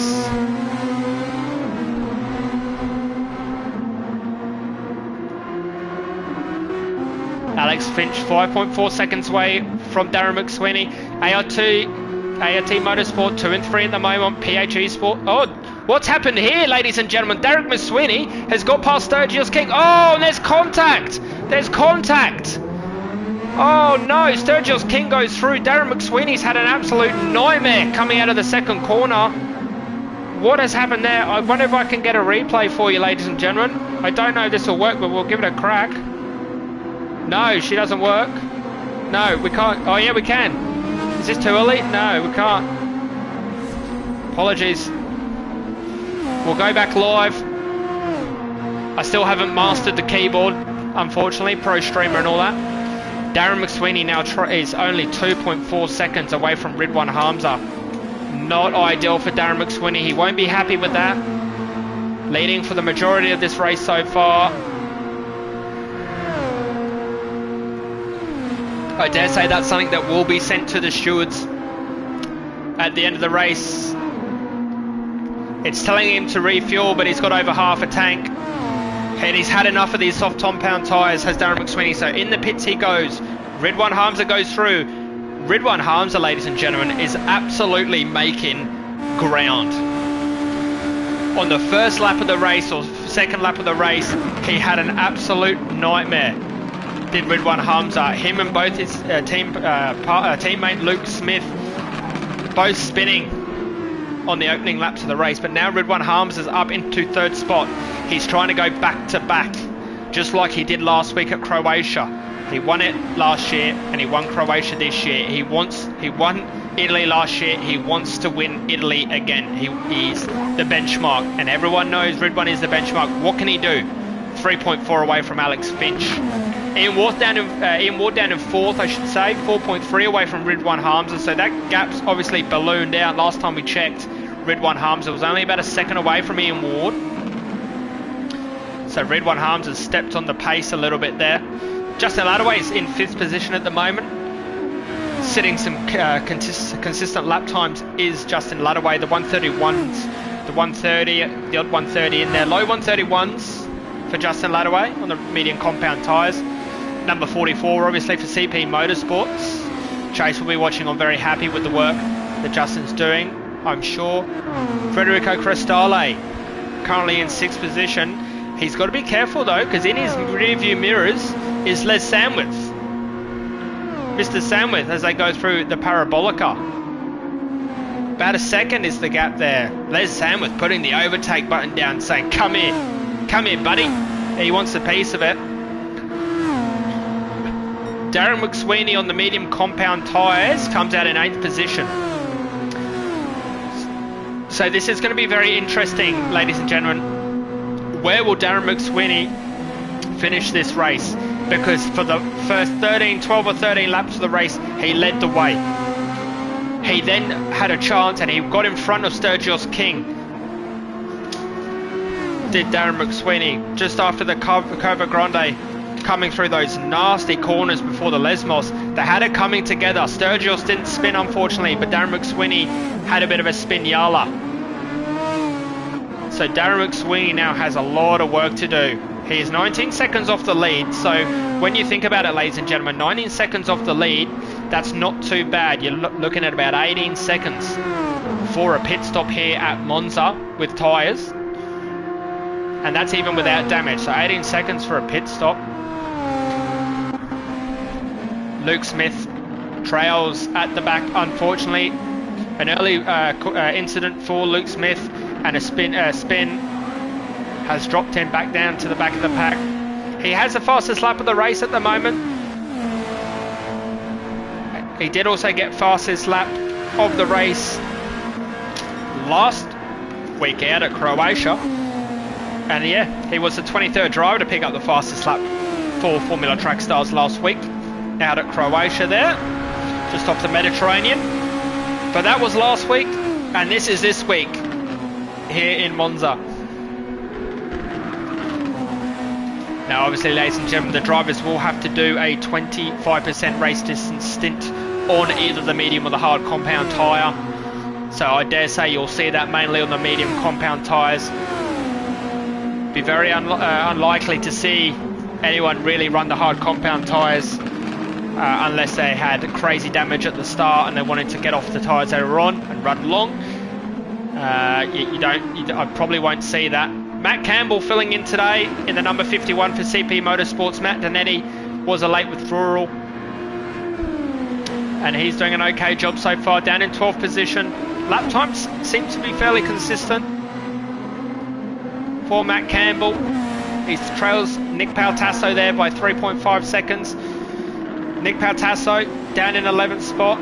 Alex Finch, 5.4 seconds away from Darren McSweeney. ART Motorsport 2 and 3 at the moment. PHE Sport. Oh, what's happened here, ladies and gentlemen? Derek McSweeney has got past Sturgis King. Oh, and there's contact. There's contact. Oh no, Sturgis King goes through. Darren McSweeney's had an absolute nightmare coming out of the second corner. What has happened there? I wonder if I can get a replay for you, ladies and gentlemen. I don't know if this will work, but we'll give it a crack. No, she doesn't work. No, we can't. Oh yeah, we can. Is this too early? No, we can't. Apologies. We'll go back live. I still haven't mastered the keyboard, unfortunately, Pro Streamer and all that. Darren McSweeney now is only 2.4 seconds away from Ridwan Hamza. Not ideal for Darren McSweeney. He won't be happy with that. Leading for the majority of this race so far. I dare say that's something that will be sent to the stewards at the end of the race. It's telling him to refuel, but he's got over half a tank. And he's had enough of these soft compound tyres, has Darren McSweeney. So in the pits he goes. Ridwan Hamza goes through. Ridwan Hamza, ladies and gentlemen, is absolutely making ground. On the first lap of the race, or second lap of the race, he had an absolute nightmare. Did Ridwan Hamza. Him and both his teammate Luke Smith both spinning on the opening laps of the race, but now Ridwan Hamza's up into third spot. He's trying to go back to back, just like he did last week at Croatia. He won it last year and he won Croatia this year. He won Italy last year. He wants to win Italy again. He's the benchmark, and everyone knows Ridwan is the benchmark. What can he do? 3.4 away from Alex Finch. Ian Ward down in fourth, I should say. 4.3 away from Ridwan Hamza. So that gap's obviously ballooned out. Last time we checked, Ridwan Hamza was only about a second away from Ian Ward. So Red One Harms has stepped on the pace a little bit there. Justin Ladaway's in 5th position at the moment. Sitting some consistent lap times is Justin Ladaway. The 131s, the 130, the odd 130 in there. Low 131s for Justin Ladaway on the medium compound tyres. Number 44 obviously for CP Motorsports. Chase will be watching on, very happy with the work that Justin's doing, I'm sure. Federico Crestale currently in 6th position. He's got to be careful though, because in his rear view mirrors is Les Sandwith. Mr. Sandwith as they go through the Parabolica. About a second is the gap there. Les Sandwith putting the overtake button down, saying, come here, buddy. He wants a piece of it. Darren McSweeney on the medium compound tyres comes out in 8th position. So this is going to be very interesting, ladies and gentlemen. Where will Darren McSweeney finish this race? Because for the first 12 or 13 laps of the race, he led the way. He then had a chance and he got in front of Sturgis King. Did Darren McSweeney just after the Curva Grande, coming through those nasty corners before the Lesmos. They had it coming together. Sturgis didn't spin unfortunately, but Darren McSweeney had a bit of a spin yalla. So Darren McSweeney now has a lot of work to do. He is 19 seconds off the lead. So when you think about it, ladies and gentlemen, 19 seconds off the lead, that's not too bad. You're looking at about 18 seconds for a pit stop here at Monza with tyres. And that's even without damage. So 18 seconds for a pit stop. Luke Smith trails at the back, unfortunately. An early incident for Luke Smith, and a spin has dropped him back down to the back of the pack. He has the fastest lap of the race at the moment. He did also get fastest lap of the race last week out at Croatia. And yeah, he was the 23rd driver to pick up the fastest lap for Formula Track Stars last week out at Croatia there, just off the Mediterranean. But that was last week, and this is this week here in Monza. Now obviously, ladies and gentlemen, the drivers will have to do a 25% race distance stint on either the medium or the hard compound tyre. So I dare say you'll see that mainly on the medium compound tyres. Be very unlikely to see anyone really run the hard compound tyres unless they had crazy damage at the start and they wanted to get off the tyres they were on and run long. I probably won't see that. Matt Campbell filling in today in the number 51 for CP Motorsports. Matt Donetti was a late withdrawal, and he's doing an okay job so far, down in 12th position. Lap times seem to be fairly consistent for Matt Campbell. He trails Nick Pautasso there by 3.5 seconds. Nick Pautasso down in 11th spot.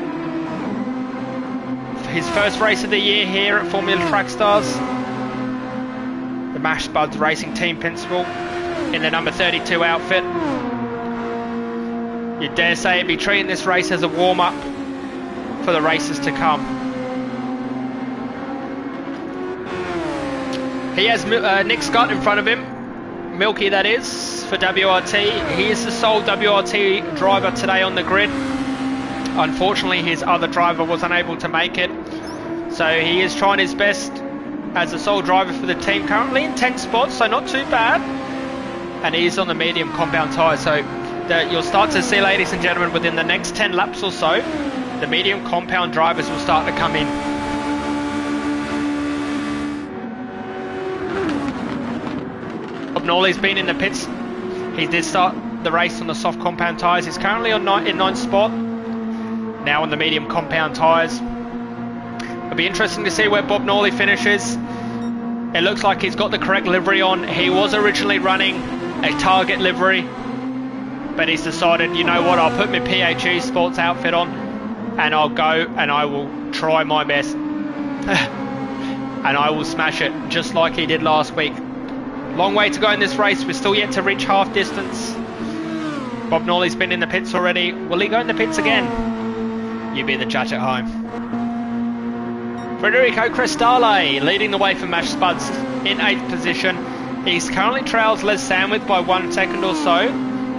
His first race of the year here at Formula Track Stars. The Mash Buds Racing Team principal in the number 32 outfit. You dare say he'd be treating this race as a warm-up for the races to come. He has Nick Scott in front of him. Milky, that is, for WRT. He is the sole WRT driver today on the grid. Unfortunately, his other driver was unable to make it. So he is trying his best as the sole driver for the team, currently in 10th spot, so not too bad. And he's on the medium compound tyre. So you'll start to see, ladies and gentlemen, within the next 10 laps or so, the medium compound drivers will start to come in. Bob Norley's been in the pits. He did start the race on the soft compound tyres. He's currently on in 9th spot, now on the medium compound tyres. It'll be interesting to see where Bob Norley finishes. It looks like he's got the correct livery on. He was originally running a Target livery, but he's decided, you know what, I'll put my PHE sports outfit on and I'll go and I will try my best. And I will smash it just like he did last week. Long way to go in this race. We're still yet to reach half distance. Bob Norley's been in the pits already. Will he go in the pits again? You be the judge at home. Federico Crestale leading the way for Mash Spuds in 8th position. He's currently trails Les Sandwith by 1 second or so,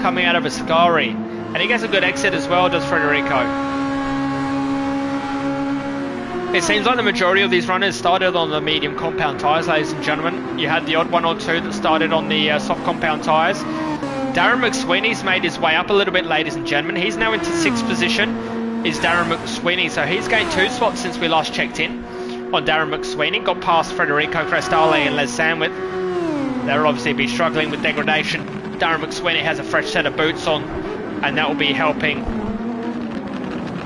coming out of Ascari. And he gets a good exit as well, does Federico. It seems like the majority of these runners started on the medium compound tyres, ladies and gentlemen. You had the odd one or two that started on the soft compound tyres. Darren McSweeney's made his way up a little bit, ladies and gentlemen. He's now into 6th position, is Darren McSweeney. So he's gained 2 spots since we last checked in on Darren McSweeney. Got past Federico Crestale and Les Sandwith. They'll obviously be struggling with degradation. Darren McSweeney has a fresh set of boots on, and that will be helping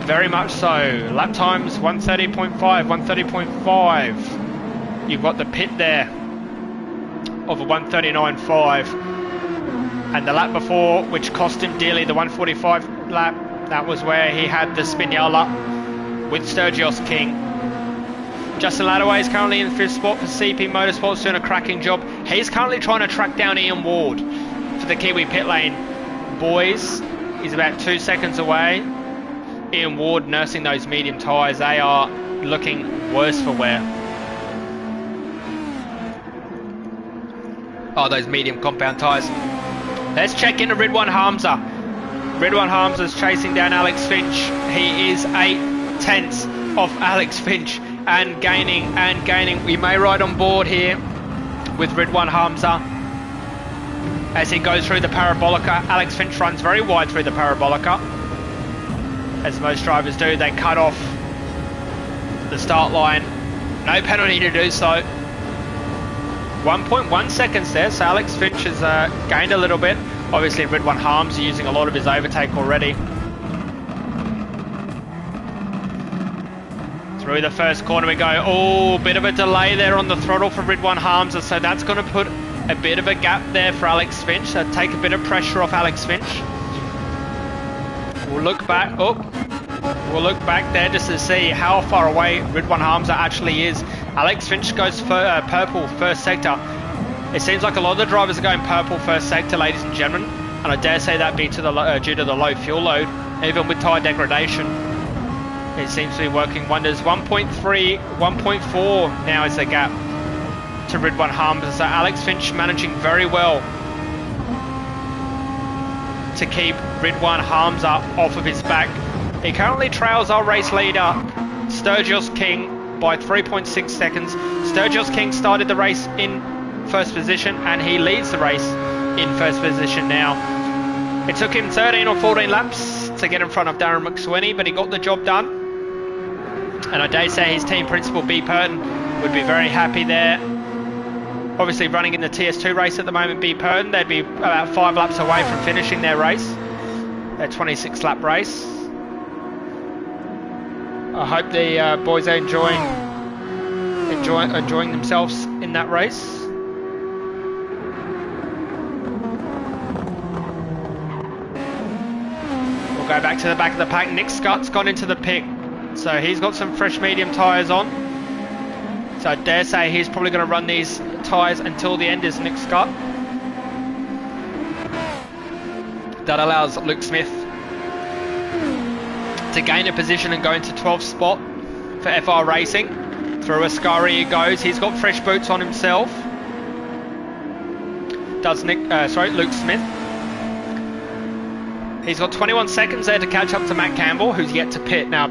very much so. Lap times 130.5, 130.5. You've got the pit there of a 139.5. And the lap before, which cost him dearly, the 145 lap, that was where he had the Spinola with Sturgis King. Justin Ladaway is currently in 5th spot for CP Motorsports, doing a cracking job. He's currently trying to track down Ian Ward for the Kiwi pit lane. Boys, he's about 2 seconds away. Ian Ward nursing those medium tyres. They are looking worse for wear. Oh, those medium compound tyres. Let's check into Ridwan Hamza. Ridwan Hamza's chasing down Alex Finch. He is 8/10 of Alex Finch and gaining. We may ride on board here with Ridwan Hamza as he goes through the Parabolica. Alex Finch runs very wide through the Parabolica, as most drivers do. They cut off the start line. No penalty to do so. 1.1 seconds there, so Alex Finch has gained a little bit. Obviously Ridwan Hamza using a lot of his overtake already. Through the first corner we go. Oh, bit of a delay there on the throttle for Ridwan Hamza, so that's going to put a bit of a gap there for Alex Finch. So take a bit of pressure off Alex Finch. We'll look back. We'll look back there just to see how far away Ridwan Hamza actually is. Alex Finch goes for purple first sector. It seems like a lot of the drivers are going purple first sector, ladies and gentlemen, and I dare say that be to the due to the low fuel load, even with tyre degradation. It seems to be working wonders. 1.3, 1.4 now is the gap to Ridwan Hamza. So Alex Finch managing very well to keep Ridwan Hamza off of his back. He currently trails our race leader, Sturgis King, by 3.6 seconds. Sturgis King started the race in first position and he leads the race in first position now. It took him 13 or 14 laps to get in front of Darren McSweeney, but he got the job done. And I dare say his team principal, B. Purton, would be very happy there. Obviously running in the TS2 race at the moment, B. Purton, they'd be about 5 laps away from finishing their race, their 26 lap race. I hope the boys are enjoying themselves in that race. We'll go back to the back of the pack. Nick Scott's gone into the pit, so he's got some fresh medium tyres on. So I dare say he's probably going to run these tyres until the end, is Nick Scott. That allows Luke Smith to gain a position and go into 12th spot for FR Racing. Through Ascari he goes. He's got fresh boots on himself. Does Luke Smith. He's got 21 seconds there to catch up to Matt Campbell, who's yet to pit. Now,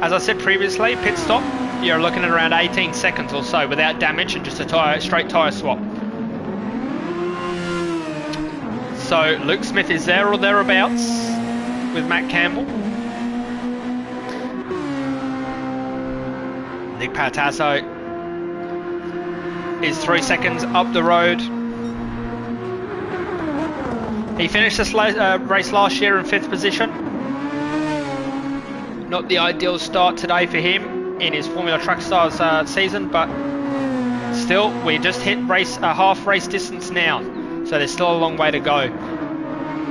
as I said previously, pit stop, you're looking at around 18 seconds or so without damage and just a straight tyre swap. So Luke Smith is there or thereabouts with Matt Campbell. Nick Patasso is 3 seconds up the road. He finished this race last year in 5th position. Not the ideal start today for him in his Formula Truck Stars season, but still, we just hit half race distance now, so there's still a long way to go.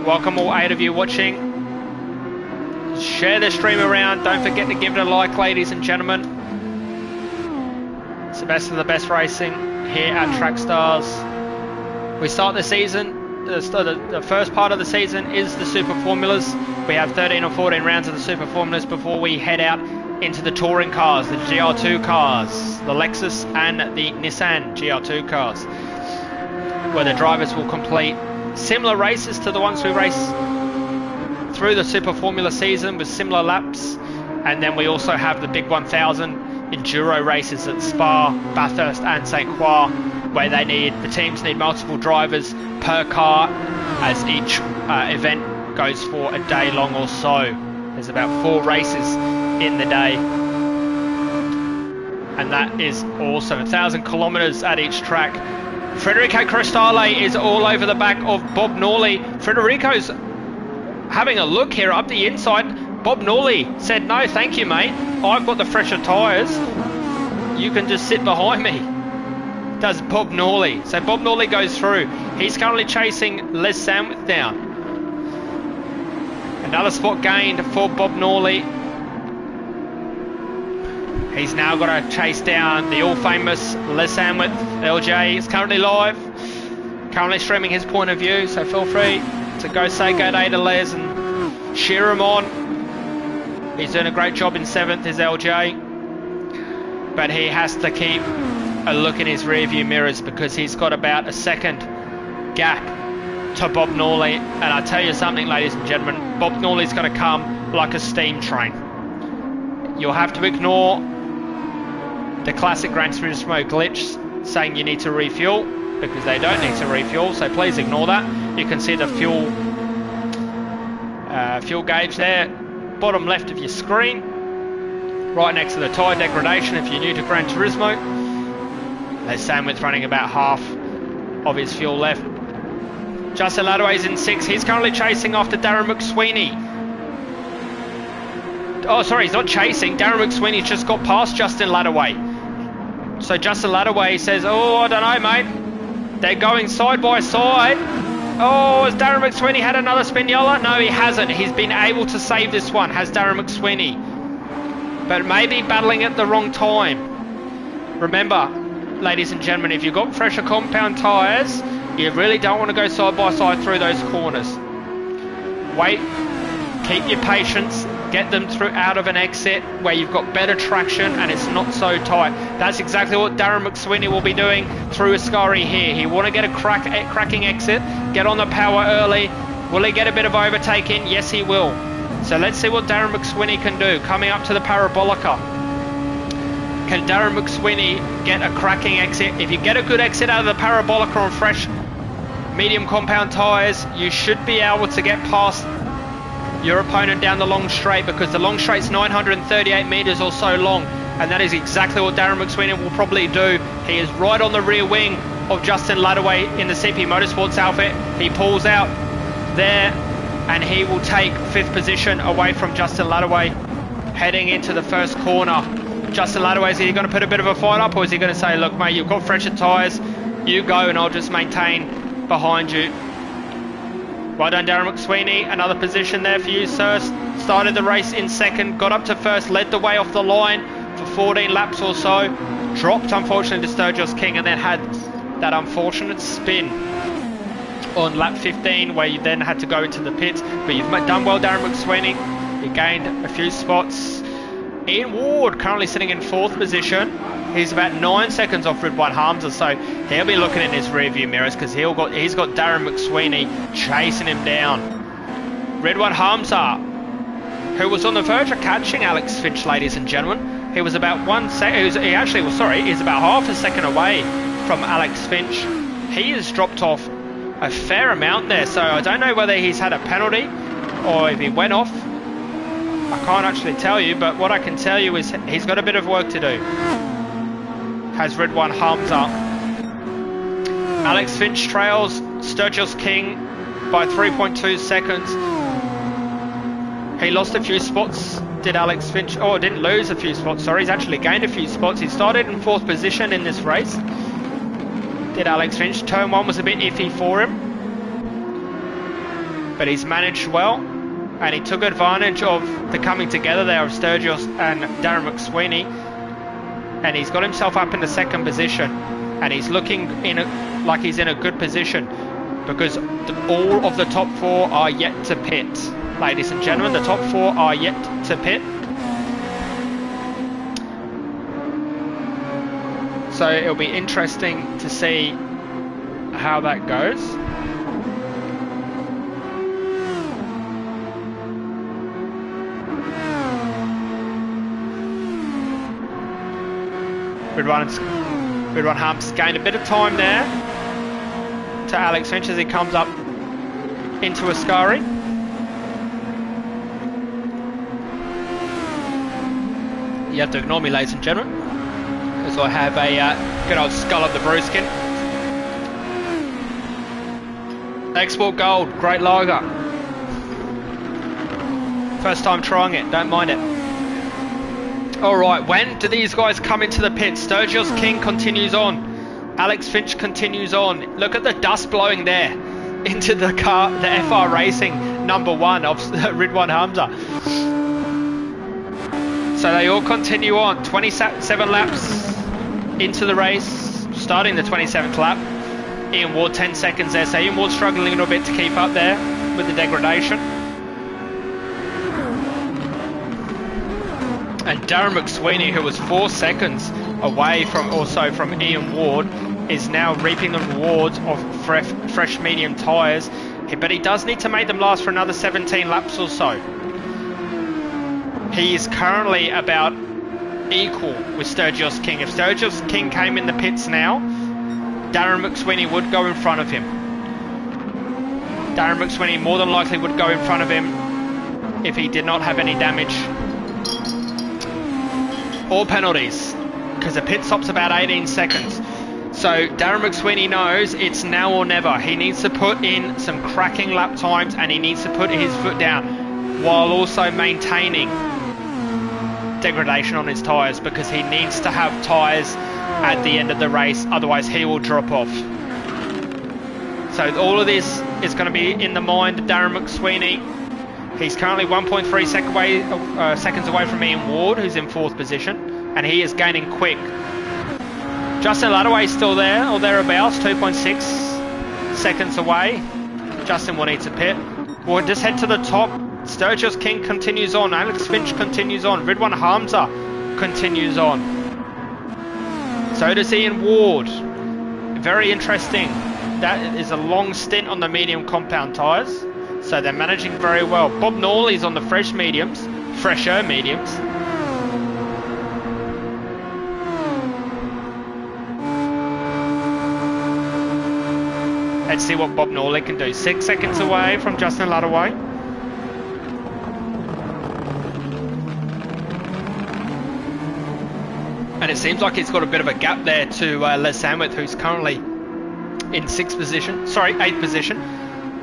Welcome all 8 of you watching. Share the stream around. Don't forget to give it a like, ladies and gentlemen. It's the best of the best racing here at Track Stars. We start the season. The first part of the season is the Super Formulas. We have 13 or 14 rounds of the Super Formulas before we head out into the touring cars, the GR2 cars, the Lexus and the Nissan GR2 cars. where the drivers will complete similar races to the ones we race through the Super Formula season with similar laps. And then we also have the big 1000 enduro races at Spa, Bathurst and St. Croix, where the teams need multiple drivers per car as each event goes for a day long or so. There's about 4 races in the day, and that is awesome. 1,000 kilometers at each track. Federico Cristale is all over the back of Bob Norley. Federico's having a look here up the inside. Bob Norley said, no thank you mate, I've got the fresher tyres, you can just sit behind me. Does Bob Norley. So Bob Norley goes through. He's currently chasing Les Sandwith down. Another spot gained for Bob Norley. He's now got to chase down the all-famous Les Sandwith. LJ is currently live, currently streaming his point of view, so feel free to go say good day to Les and cheer him on. He's doing a great job in 7th, is LJ, but he has to keep a look in his rear view mirrors because he's got about a second gap to Bob Norley. And I tell you something, ladies and gentlemen, Bob Norley's going to come like a steam train. You'll have to ignore the classic Gran Turismo glitch saying you need to refuel, because they don't need to refuel, so please ignore that. You can see the fuel gauge there, bottom left of your screen, right next to the tyre degradation if you're new to Gran Turismo. Les Sandwith running about half of his fuel left. Justin Ladaway's in 6th. He's currently chasing after Darren McSweeney. Oh, sorry, he's not chasing. Darren McSweeney just got past Justin Ladaway. So Justin Ladaway says, oh, I don't know, mate. They're going side by side. Oh, has Darren McSweeney had another Spignola? No, he hasn't. He's been able to save this one, has Darren McSweeney. But maybe battling at the wrong time. Remember, ladies and gentlemen, if you've got fresher compound tyres, you really don't want to go side by side through those corners. Wait, keep your patience, get them through out of an exit where you've got better traction and it's not so tight. That's exactly what Darren McSweeney will be doing through Ascari here. He want to get a cracking exit, get on the power early. Will he get a bit of overtaking? Yes, he will. So let's see what Darren McSweeney can do. Coming up to the Parabolica. Can Darren McSweeney get a cracking exit? If you get a good exit out of the Parabolica on fresh medium compound tyres, you should be able to get past your opponent down the long straight, because the long straight's 938 metres or so long, and that is exactly what Darren McSweeney will probably do. He is right on the rear wing of Justin Ladaway in the CP Motorsports outfit. He pulls out there and he will take 5th position away from Justin Ladaway heading into the first corner. Justin Ladaway, is he going to put a bit of a fight up, or is he going to say, look mate, you've got fresher tyres, you go and I'll just maintain behind you? Well done Darren McSweeney, another position there for you sir. Started the race in 2nd, got up to 1st, led the way off the line for 14 laps or so, dropped unfortunately to Sturgis King, and then had that unfortunate spin on lap 15 where you then had to go into the pits. But you've done well Darren McSweeney, you gained a few spots. Ian Ward currently sitting in 4th position. He's about 9 seconds off Ridwan Hamza, so he'll be looking in his rear view mirrors because he's got Darren McSweeney chasing him down. Ridwan Hamza, who was on the verge of catching Alex Finch, ladies and gentlemen. He was about 1 second. He's about half a second away from Alex Finch. He has dropped off a fair amount there, so I don't know whether he's had a penalty or if he went off. I can't actually tell you, but what I can tell you is he's got a bit of work to do. Has Ridwan Hamza. Alex Finch trails Sturgis King by 3.2 seconds. He lost a few spots, did Alex Finch. Oh, didn't lose a few spots, sorry. He's actually gained a few spots. He started in 4th position in this race. Did Alex Finch. Turn 1 was a bit iffy for him, but he's managed well. And he took advantage of the coming together there of Sturgis and Darren McSweeney, and he's got himself up in the 2nd position, and he's looking like he's in a good position because all of the top 4 are yet to pit. Ladies and gentlemen, the top 4 are yet to pit. So it'll be interesting to see how that goes. Ridwan Harms gained a bit of time there to Alex Finch as he comes up into Ascari. You have to ignore me, ladies and gentlemen, as I have a good old skull of the Brewskin. Export Gold, great lager. First time trying it, don't mind it. Alright, when do these guys come into the pit? Sturgis King continues on. Alex Finch continues on. Look at the dust blowing there into the car, the FR Racing number 1 of Ridwan Hamza. So they all continue on. 27 laps into the race, starting the 27th lap. Ian Ward 10 seconds there, so Ian Ward struggling a little bit to keep up there with the degradation. And Darren McSweeney, who was 4 seconds away from Ian Ward, is now reaping the rewards of fresh medium tyres. But he does need to make them last for another 17 laps or so. He is currently about equal with Sturgis King. If Sturgis King came in the pits now, Darren McSweeney would go in front of him. Darren McSweeney more than likely would go in front of him if he did not have any damage or penalties, because the pit stop's about 18 seconds. So Darren McSweeney knows it's now or never. He needs to put in some cracking lap times, and he needs to put his foot down while also maintaining degradation on his tyres, because he needs to have tyres at the end of the race, otherwise he will drop off. So all of this is going to be in the mind of Darren McSweeney. He's currently 1.3 seconds away from Ian Ward, who's in 4th position, and he is gaining quick. Justin Ladaway is still there, or thereabouts, 2.6 seconds away. Justin will need to pit. We'll just head to the top. Sturgis King continues on. Alex Finch continues on. Ridwan Hamza continues on. So does Ian Ward. Very interesting. That is a long stint on the medium compound tyres. So they're managing very well. Bob Norley's on the fresher mediums. Let's see what Bob Norley can do. 6 seconds away from Justin Ladaway. And it seems like he's got a bit of a gap there to Les Samwith, who's currently in 8th position.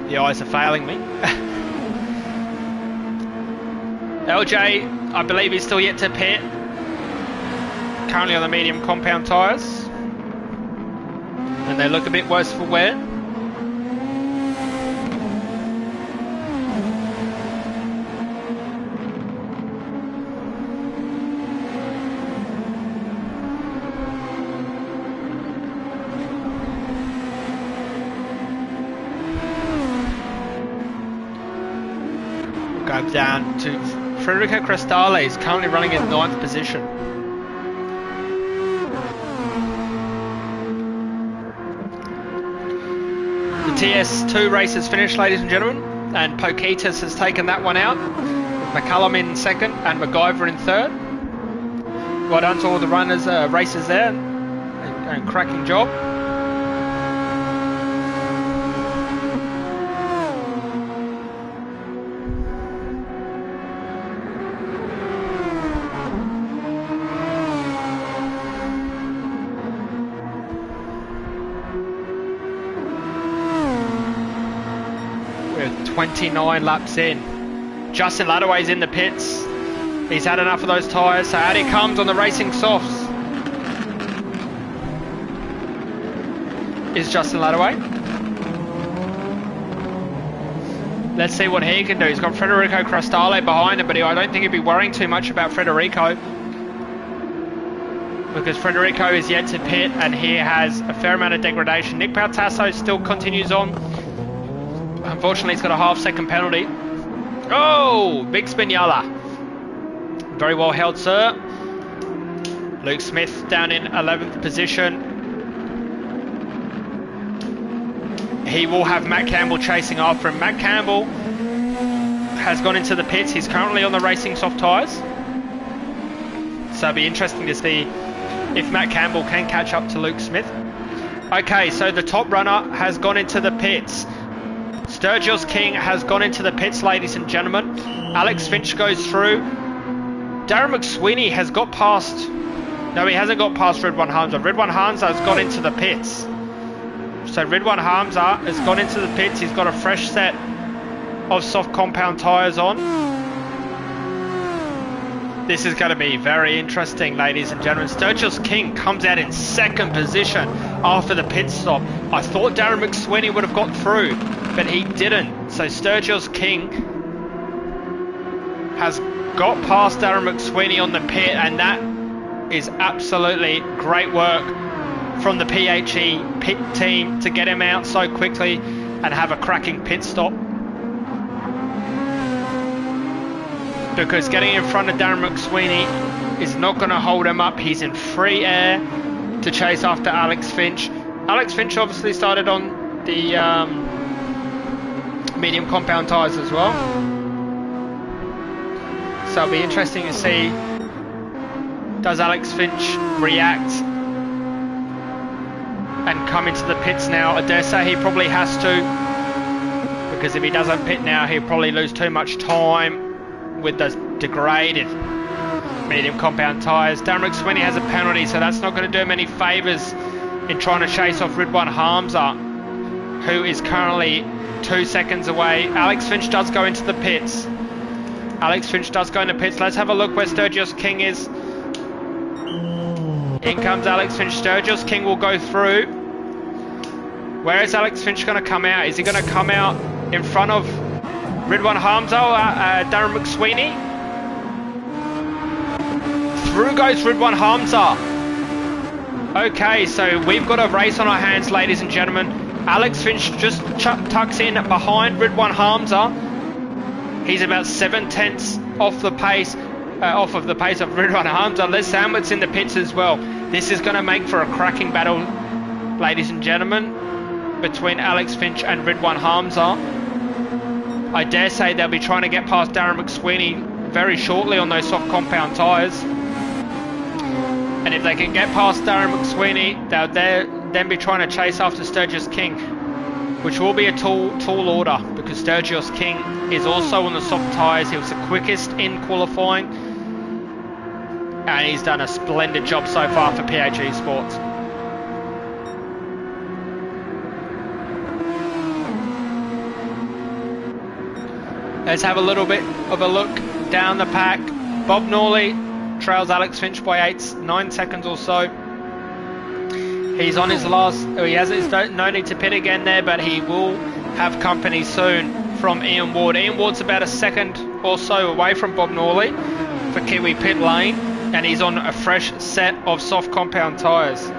The eyes are failing me. LJ, I believe he's still yet to pit. Currently on the medium compound tyres. And they look a bit worse for wear. Go down to Federico Crestale, is currently running in 9th position. The TS2 race is finished, ladies and gentlemen, and Poquitas has taken that one out. McCullum in 2nd and MacGyver in 3rd. Well done to all the runners, racers there, and cracking job. We're 29 laps in. Justin Ladaway's in the pits. He's had enough of those tyres, so out he comes on the racing softs. Is Justin Ladaway. Let's see what he can do. He's got Federico Crestale behind him, but I don't think he'd be worrying too much about Federico, because Federico is yet to pit and he has a fair amount of degradation. Nick Pautasso still continues on. Unfortunately, he's got a half-second penalty. Oh, big Spinella. Very well held, sir. Luke Smith down in 11th position. he will have Matt Campbell chasing after him. Matt Campbell has gone into the pits. He's currently on the racing soft tyres. So it'll be interesting to see if Matt Campbell can catch up to Luke Smith. Okay, so the top runner has gone into the pits. Sturgis King has gone into the pits, ladies and gentlemen. Alex Finch goes through. Darren McSweeney has got past... No, he hasn't got past Ridwan Hamza. Ridwan Hamza has gone into the pits. So Ridwan Hamza has gone into the pits. He's got a fresh set of soft compound tyres on. This is going to be very interesting, ladies and gentlemen. Sturgis King comes out in second position after the pit stop. I thought Darren McSweeney would have got through, but he didn't. So Sturgis King has got past Darren McSweeney on the pit, and that is absolutely great work from the PHE pit team to get him out so quickly and have a cracking pit stop. Because getting in front of Darren McSweeney is not going to hold him up. He's in free air to chase after Alex Finch. Alex Finch obviously started on the medium compound tyres as well. So it'll be interesting to see, does Alex Finch react and come into the pits now? I dare say he probably has to, because if he doesn't pit now, he'll probably lose too much time with those degraded medium compound tyres. Darren McSweeney has a penalty, so that's not going to do him any favours in trying to chase off Ridwan Hamza, who is currently 2 seconds away. Alex Finch does go into the pits. Alex Finch does go into pits. Let's have a look where Sturgis King is. In comes Alex Finch. Sturgis King will go through. Where is Alex Finch going to come out? Is he going to come out in front of Ridwan Hamza or Darren McSweeney? Through goes Ridwan Hamza. Okay, so we've got a race on our hands, ladies and gentlemen. Alex Finch just tucks in behind Ridwan Hamza. He's about 7/10 off the pace, off of the pace of Ridwan Hamza. Les Sandwich's in the pits as well. This is going to make for a cracking battle, ladies and gentlemen, between Alex Finch and Ridwan Hamza. I dare say they'll be trying to get past Darren McSweeney very shortly on those soft compound tyres. And if they can get past Darren McSweeney, they'll then be trying to chase after Sturgis King, which will be a tall order, because Sturgis King is also on the soft tyres. He was the quickest in qualifying, and he's done a splendid job so far for PHE Sports. Let's have a little bit of a look down the pack. Bob Norley trails Alex Finch by 9 seconds or so. He's on his last, he has no need to pit again there, but he will have company soon from Ian Ward. Ian Ward's about a second or so away from Bob Norley for Kiwi pit lane, and he's on a fresh set of soft compound tyres.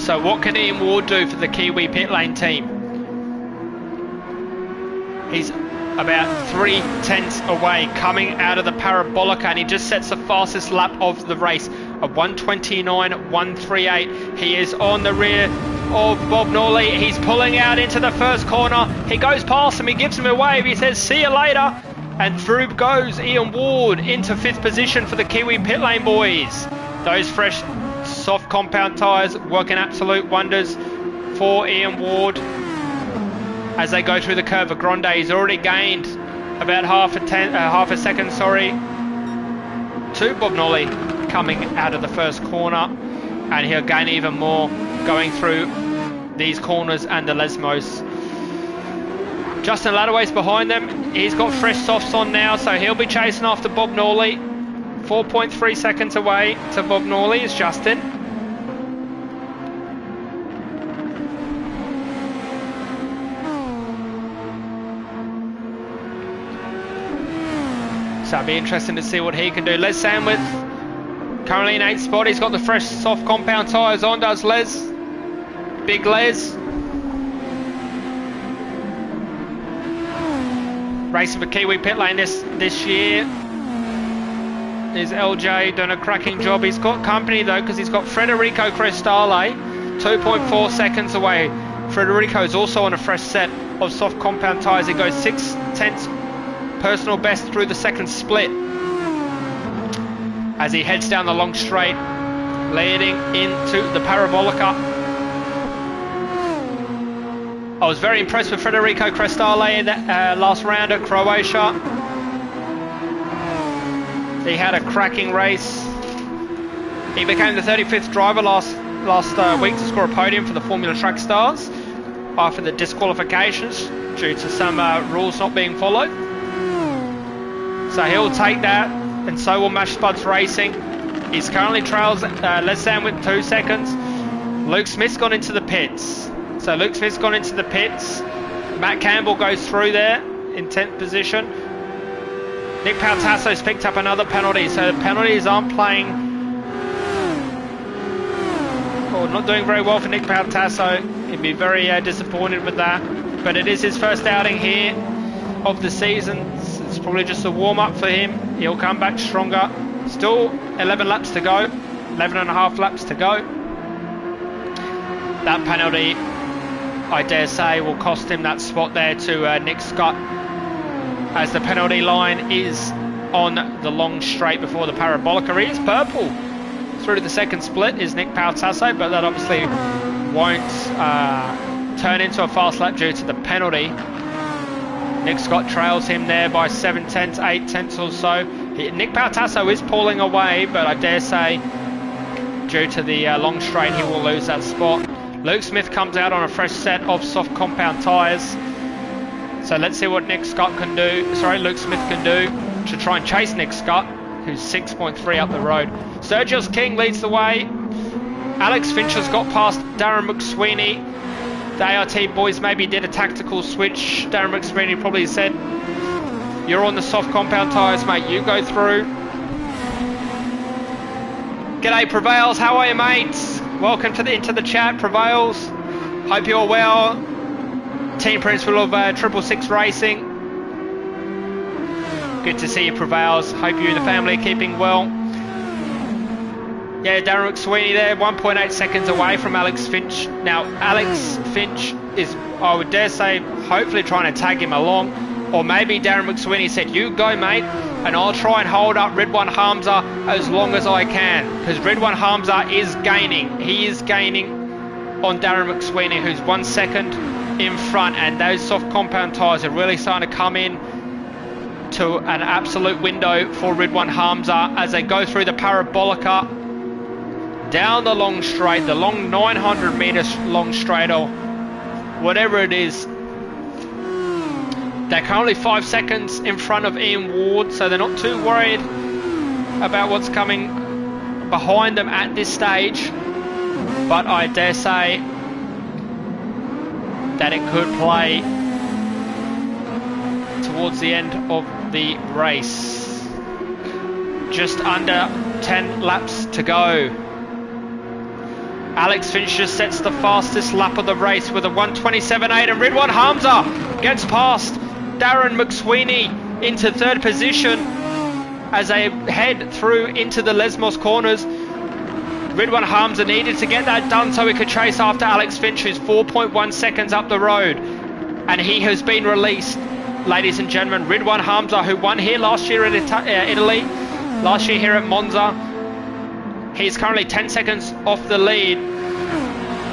So what can Ian Ward do for the Kiwi pit lane team? He's about 3/10 away, coming out of the Parabolica, and he just sets the fastest lap of the race, a 1:29.138. He is on the rear of Bob Norley. He's pulling out into the first corner. He goes past him, he gives him a wave, he says, "See you later." And through goes Ian Ward into 5th position for the Kiwi pit lane boys. Those fresh soft compound tyres working absolute wonders for Ian Ward as they go through the Curve of Grande. He's already gained about half a second, to Bob Norley coming out of the first corner, and he'll gain even more going through these corners and the Lesmos. Justin Ladaway's behind them. He's got fresh softs on now, so he'll be chasing after Bob Norley. 4.3 seconds away to Bob Norley is Justin. So it'll be interesting to see what he can do. Les Sandwith currently in 8th spot. He's got the fresh soft compound tyres on, does Les. Big Les. Racing for Kiwi pit lane this year. is LJ doing a cracking job. He's got company though, because he's got Federico Crestale 2.4 seconds away. Federico is also on a fresh set of soft compound tyres. He goes 6/10 personal best through the second split as he heads down the long straight leading into the Parabolica. I was very impressed with Federico Crestale in that last round at Croatia. He had a cracking race. He became the 35th driver last week to score a podium for the Formula Track Stars after the disqualifications due to some rules not being followed. So he'll take that, and so will Mash Spuds Racing. He's currently trails Les Sam with 2 seconds. Luke Smith's gone into the pits. So Luke Smith's gone into the pits. Matt Campbell goes through there in 10th position. Nick Pautasso's picked up another penalty, so the penalties aren't playing, or not doing very well for Nick Pautasso. He'd be very disappointed with that. But it is his first outing here of the season. It's probably just a warm-up for him. He'll come back stronger. Still 11 laps to go, 11 and a half laps to go. That penalty, I dare say, will cost him that spot there to Nick Scott, as the penalty line is on the long straight before the Parabolica. He is purple through the second split is Nick Pautasso, but that obviously won't turn into a fast lap due to the penalty. Nick Scott trails him there by 7/10, 8/10 or so. Nick Pautasso is pulling away, but I dare say due to the long straight he will lose that spot. Luke Smith comes out on a fresh set of soft compound tyres. So let's see what Luke Smith can do to try and chase Nick Scott, who's 6.3 up the road. Sergio King leads the way. Alex Fincher's got past Darren McSweeney. The ART boys maybe did a tactical switch. Darren McSweeney probably said, "You're on the soft compound tyres, mate, you go through." G'day Prevails, how are you, mates? Welcome to into the chat, Prevails. Hope you're well. Team principal of 666 Racing. Good to see you, Prevails. Hope you and the family are keeping well. Yeah, Darren McSweeney there, 1.8 seconds away from Alex Finch. Now, Alex Finch is, I would dare say, hopefully trying to tag him along. Or maybe Darren McSweeney said, "You go, mate, and I'll try and hold up Ridwan Hamza as long as I can." Because Ridwan Hamza is gaining. He is gaining on Darren McSweeney, who's 1 second in front. And those soft compound tyres are really starting to come in to an absolute window for Ridwan Hamza as they go through the Parabolica, down the long straight, the long 900 metres long straight, or whatever it is. They're currently 5 seconds in front of Ian Ward, so they're not too worried about what's coming behind them at this stage. But I dare say that it could play towards the end of the race. Just under 10 laps to go. Alex Finch just sets the fastest lap of the race with a 1:27.8, and Ridwan Hamza gets past Darren McSweeney into third position as they head through into the Lesmos corners. Ridwan Hamza needed to get that done so he could chase after Alex Finch, who's 4.1 seconds up the road, and he has been released, ladies and gentlemen. Ridwan Hamza, who won here last year in Italy, last year here at Monza. He's currently 10 seconds off the lead.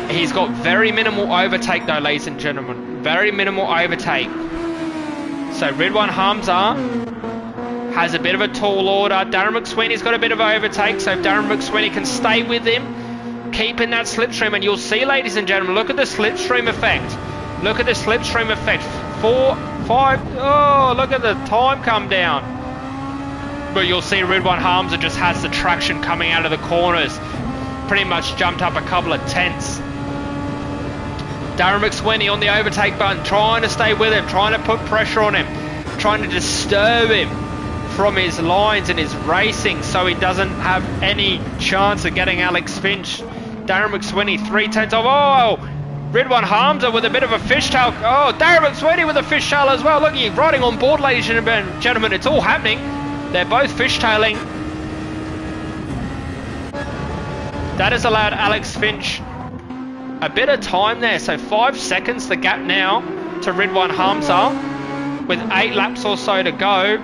He's got very minimal overtake though, ladies and gentlemen. Very minimal overtake. So Ridwan Hamza has a bit of a tall order. Darren McSweeney's got a bit of overtake, so if Darren McSweeney can stay with him, keeping that slipstream, and you'll see, ladies and gentlemen, look at the slipstream effect. Look at the slipstream effect. 4, 5, oh, look at the time come down. But you'll see Ridwan Hamza just has the traction coming out of the corners. Pretty much jumped up a couple of tenths. Darren McSweeney on the overtake button, trying to stay with him, trying to put pressure on him, trying to disturb him from his lines and his racing so he doesn't have any chance of getting Alex Finch. Darren McSweeney 3/10 off. Oh, Ridwan Hamza with a bit of a fishtail. Oh, Darren McSweeney with a fishtail as well. Look, he's riding on board, ladies and gentlemen. It's all happening. They're both fishtailing. That has allowed Alex Finch a bit of time there. So 5 seconds the gap now to Ridwan Hamza with 8 laps or so to go.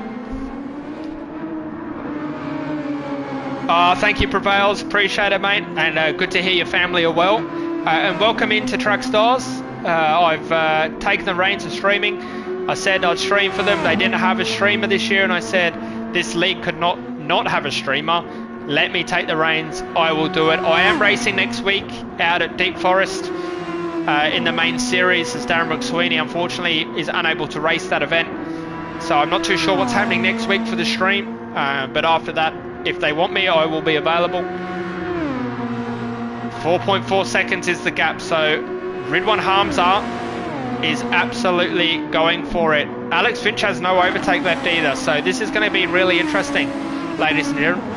Thank you, Prevails. Appreciate it, mate. And good to hear your family are well. And welcome into Track Stars. I've taken the reins of streaming. I said I'd stream for them. They didn't have a streamer this year, and I said this league could not have a streamer. Let me take the reins. I will do it. I am racing next week out at Deep Forest in the main series, as Darren McSweeney unfortunately is unable to race that event. So I'm not too sure what's happening next week for the stream. But after that, if they want me, I will be available. 4.4 seconds is the gap, so Ridwan Hamza is absolutely going for it. Alex Finch has no overtake left either, so this is going to be really interesting, ladies and gentlemen.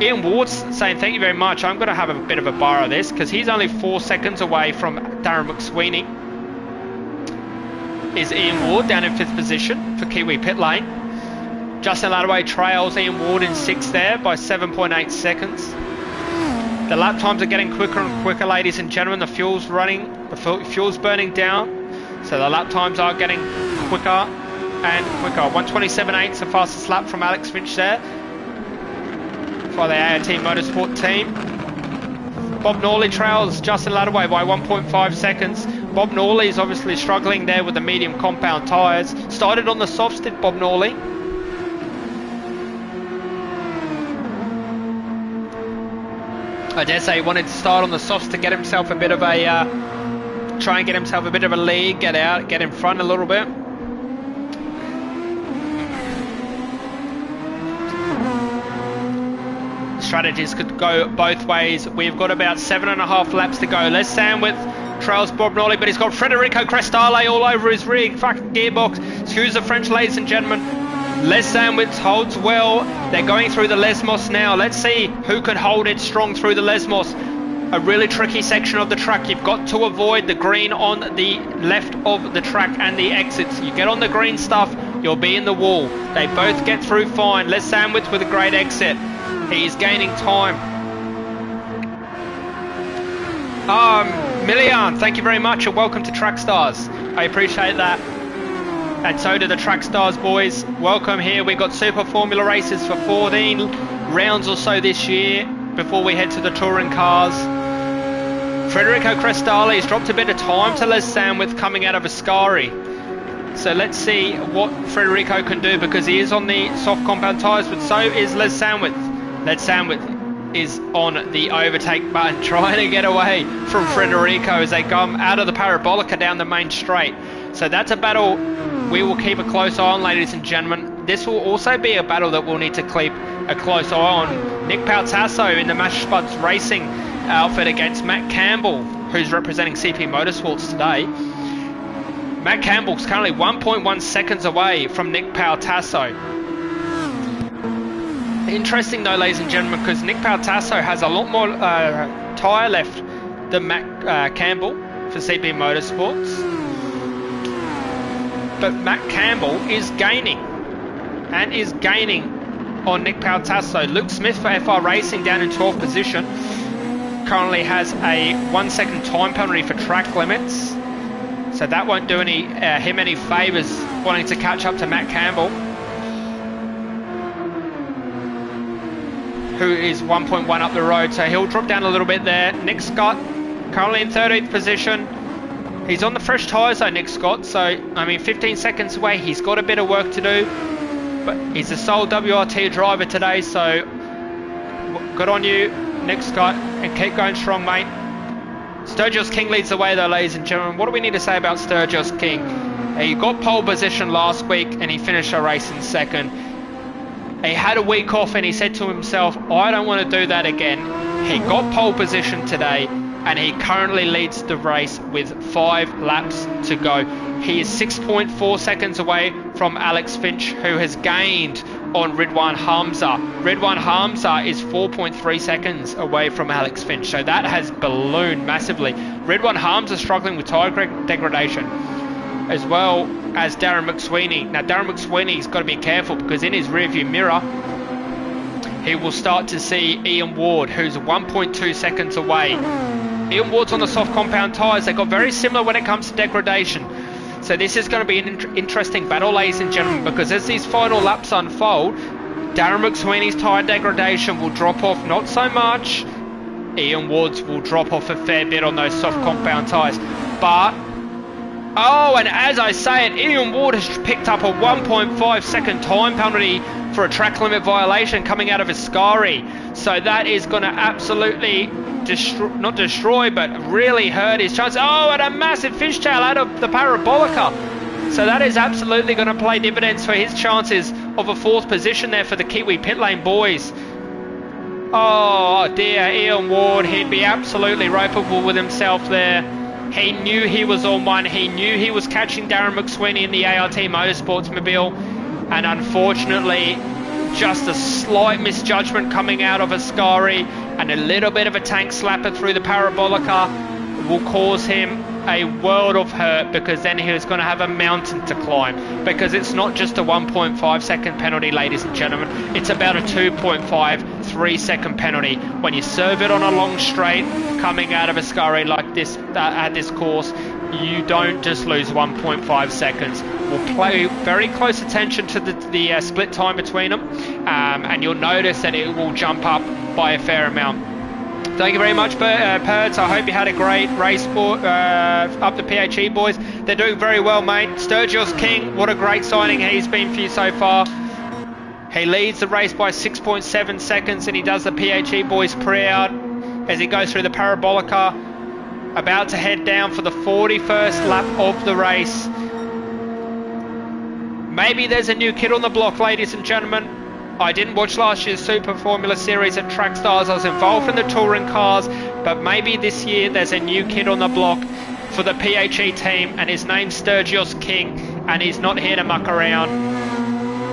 Ian Ward's saying thank you very much. I'm going to have a bit of a bar of this because he's only 4 seconds away from Darren McSweeney. Is Ian Ward down in 5th position for Kiwi Pit Lane. Justin Ladaway trails Ian Ward in 6th there by 7.8 seconds. The lap times are getting quicker and quicker, ladies and gentlemen. The fuel's running, the fuel's burning down, so the lap times are getting quicker and quicker. 1:27.8 is the fastest lap from Alex Finch there for the ART Motorsport team. Bob Norley trails Justin Ladaway by 1.5 seconds. Bob Norley is obviously struggling there with the medium compound tyres. Started on the softs, did Bob Norley. I dare say he wanted to start on the softs to get himself a bit of a, try and get himself a bit of a lead, get out, get in front a little bit. Strategies could go both ways. We've got about 7.5 laps to go. Les Sandwith trails Bob Norley, but he's got Federico Crestale all over his rig. Fucking gearbox. Excuse the French, ladies and gentlemen. Les Sandwith holds well. They're going through the Lesmos now. Let's see who can hold it strong through the Lesmos. A really tricky section of the track. You've got to avoid the green on the left of the track and the exits. You get on the green stuff, you'll be in the wall. They both get through fine. Les Sandwith with a great exit. He's gaining time. Milian, thank you very much and welcome to Track Stars. I appreciate that. And so do the Track Stars boys. Welcome here. We've got Super Formula races for 14 rounds or so this year before we head to the touring cars. Federico Crestale has dropped a bit of time to Les Sandwith coming out of Ascari. So let's see what Federico can do because he is on the soft compound tyres, but so is Les Sandwith. Les Sandwith is on the overtake button, trying to get away from Federico as they come out of the Parabolica down the main straight. So that's a battle we will keep a close eye on, ladies and gentlemen. This will also be a battle that we'll need to keep a close eye on. Nick Pautasso in the Mash Spuds Racing outfit against Matt Campbell, who's representing CP Motorsports today. Matt Campbell's currently 1.1 seconds away from Nick Pautasso. Interesting though, ladies and gentlemen, because Nick Pautasso has a lot more tyre left than Matt Campbell for CP Motorsports. But Matt Campbell is gaining on Nick Pautasso. Luke Smith for FR Racing down in 12th position. Currently has a 1 second time penalty for track limits. So that won't do him any favours wanting to catch up to Matt Campbell, who is 1.1 up the road. So he'll drop down a little bit there. Nick Scott currently in 13th position. He's on the fresh tyres though, Nick Scott, so, I mean, 15 seconds away. He's got a bit of work to do, but he's the sole WRT driver today, so good on you, Nick Scott, and keep going strong, mate. Sturgis King leads the way though, ladies and gentlemen. What do we need to say about Sturgis King? He got pole position last week, and he finished a race in second. He had a week off, and he said to himself, I don't want to do that again. He got pole position today, and he currently leads the race with 5 laps to go. He is 6.4 seconds away from Alex Finch, who has gained on Ridwan Hamza. Ridwan Hamza is 4.3 seconds away from Alex Finch, so that has ballooned massively. Ridwan Hamza struggling with tyre degradation, as well as Darren McSweeney. Now Darren McSweeney's got to be careful because in his rearview mirror, he will start to see Ian Ward, who's 1.2 seconds away. Ian Ward's on the soft compound tyres. They got very similar when it comes to degradation. So this is going to be an interesting battle, ladies and gentlemen, because as these final laps unfold, Darren McSweeney's tyre degradation will drop off not so much. Ian Ward's will drop off a fair bit on those soft compound tyres. But, oh, and as I say it, Ian Ward has picked up a 1.5 second time penalty for a track limit violation coming out of Ascari. So that is going to absolutely not destroy, but really hurt his chance. Oh, and a massive fishtail out of the Parabolica. So that is absolutely going to play dividends for his chances of a 4th position there for the Kiwi pit lane boys. Oh dear, Ian Ward, he'd be absolutely ropeable with himself there. He knew he was on one. He knew he was catching Darren McSweeney in the ART Motorsports Mobile. And unfortunately, just a slight misjudgment coming out of Ascari and a little bit of a tank slapper through the Parabolica will cause him a world of hurt, because then he was going to have a mountain to climb, because it's not just a 1.5 second penalty, ladies and gentlemen, it's about a 2.53 second penalty. When you serve it on a long straight coming out of Ascari like this at this course, you don't just lose 1.5 seconds. We'll pay very close attention to the split time between them, and you'll notice that it will jump up by a fair amount. Thank you very much, Perds. I hope you had a great race up the PHE boys. They're doing very well, mate. Sturgis King, what a great signing he's been for you so far. He leads the race by 6.7 seconds, and he does the PHE boys pre-out as he goes through the Parabolica, about to head down for the 41st lap of the race. Maybe there's a new kid on the block, ladies and gentlemen. I didn't watch last year's Super Formula Series at Track Stars. I was involved in the touring cars, but maybe this year there's a new kid on the block for the PHE team, and his name's Sturgis King, and he's not here to muck around.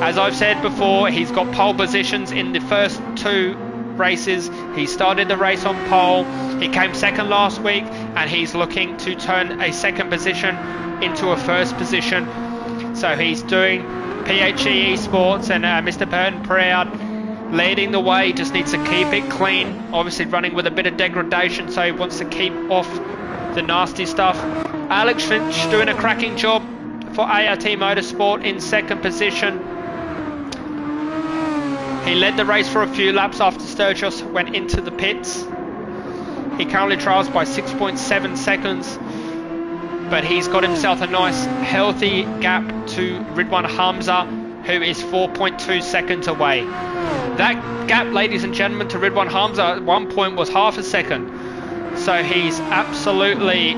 As I've said before, he's got pole positions in the first 2 races. He started the race on pole. He came second last week, and he's looking to turn a second position into a first position. So he's doing PHE Esports, and Mr. Burton Proud leading the way. Just needs to keep it clean, obviously running with a bit of degradation, so he wants to keep off the nasty stuff. Alex Finch doing a cracking job for ART Motorsport in second position. He led the race for a few laps after Sturgis went into the pits. He currently trails by 6.7 seconds, but he's got himself a nice healthy gap to Ridwan Hamza, who is 4.2 seconds away. That gap, ladies and gentlemen, to Ridwan Hamza at one point was half a second. So he's absolutely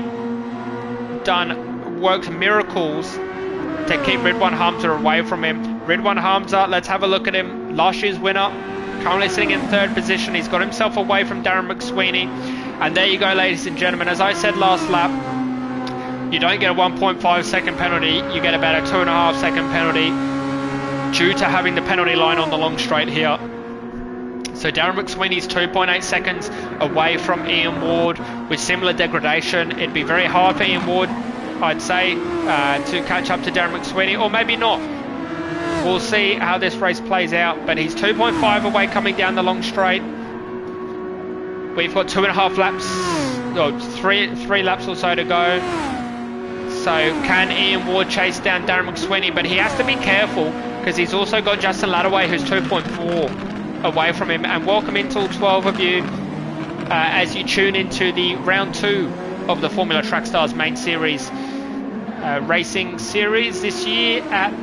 worked miracles to keep Ridwan Hamza away from him. Ridwan Hamza, let's have a look at him. Last year's winner, currently sitting in third position. He's got himself away from Darren McSweeney. And there you go, ladies and gentlemen. As I said last lap, you don't get a 1.5 second penalty, you get about a 2.5 second penalty due to having the penalty line on the long straight here. So Darren McSweeney's 2.8 seconds away from Ian Ward with similar degradation. It'd be very hard for Ian Ward, I'd say, to catch up to Darren McSweeney, or maybe not. We'll see how this race plays out, but he's 2.5 away coming down the long straight. We've got 2.5 laps, or three laps or so to go. So can Ian Ward chase down Darren McSweeney? But he has to be careful, because he's also got Justin Ladaway, who's 2.4 away from him. And welcome into all 12 of you as you tune into the round 2 of the Formula Track Stars main series racing series this year at,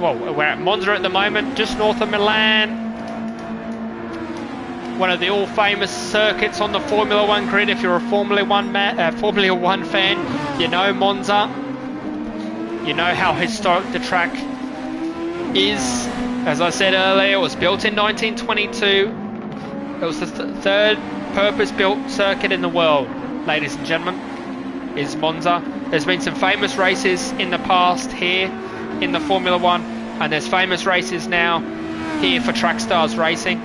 well, we're at Monza at the moment, just north of Milan. One of the all-famous circuits on the Formula 1 grid. If you're a Formula 1 fan, you know Monza. You know how historic the track is. As I said earlier, it was built in 1922. It was the third purpose-built circuit in the world, ladies and gentlemen, is Monza. There's been some famous races in the past here in the Formula 1, and there's famous races now here for Track Stars Racing.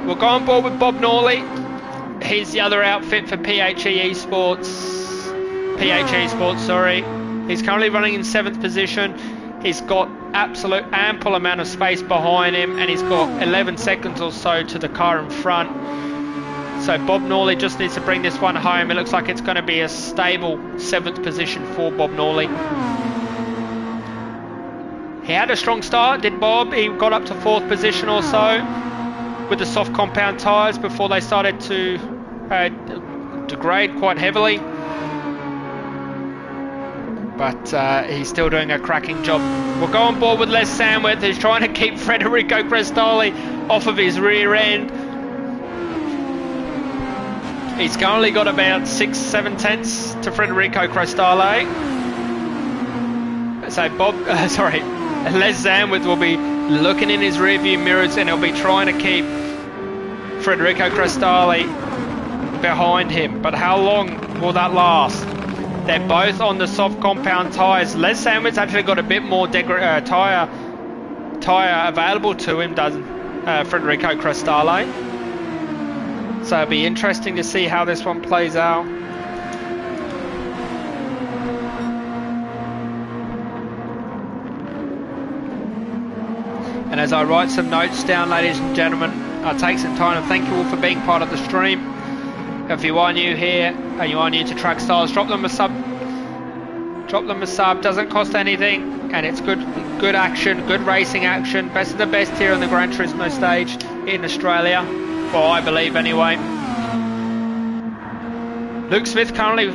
We'll go on board with Bob Norley. He's the other outfit for PHE Sports. He's currently running in 7th position. He's got absolute ample amount of space behind him, and he's got 11 seconds or so to the car in front. So Bob Norley just needs to bring this one home. It looks like it's going to be a stable 7th position for Bob Norley. He had a strong start, did Bob. He got up to 4th position or so with the soft compound tyres before they started to degrade quite heavily. But he's still doing a cracking job. We'll go on board with Les Sandwith, who's trying to keep Federico Crestali off of his rear end. He's currently got about 6-7 tenths to Federico Crestali. So Les Sandwith will be looking in his rearview mirrors, and he'll be trying to keep Federico Crestali behind him. But how long will that last? They're both on the soft compound tyres. Les Sandwith's actually got a bit more tyre available to him, does Federico Crestali. So it'll be interesting to see how this one plays out. And as I write some notes down, ladies and gentlemen, I'll take some time to thank you all for being part of the stream. If you are new here and you are new to Track Styles, drop them a sub. Drop them a sub, doesn't cost anything, and it's good action, good racing action. Best of the best here on the Gran Turismo stage in Australia. Well, I believe anyway. Luke Smith currently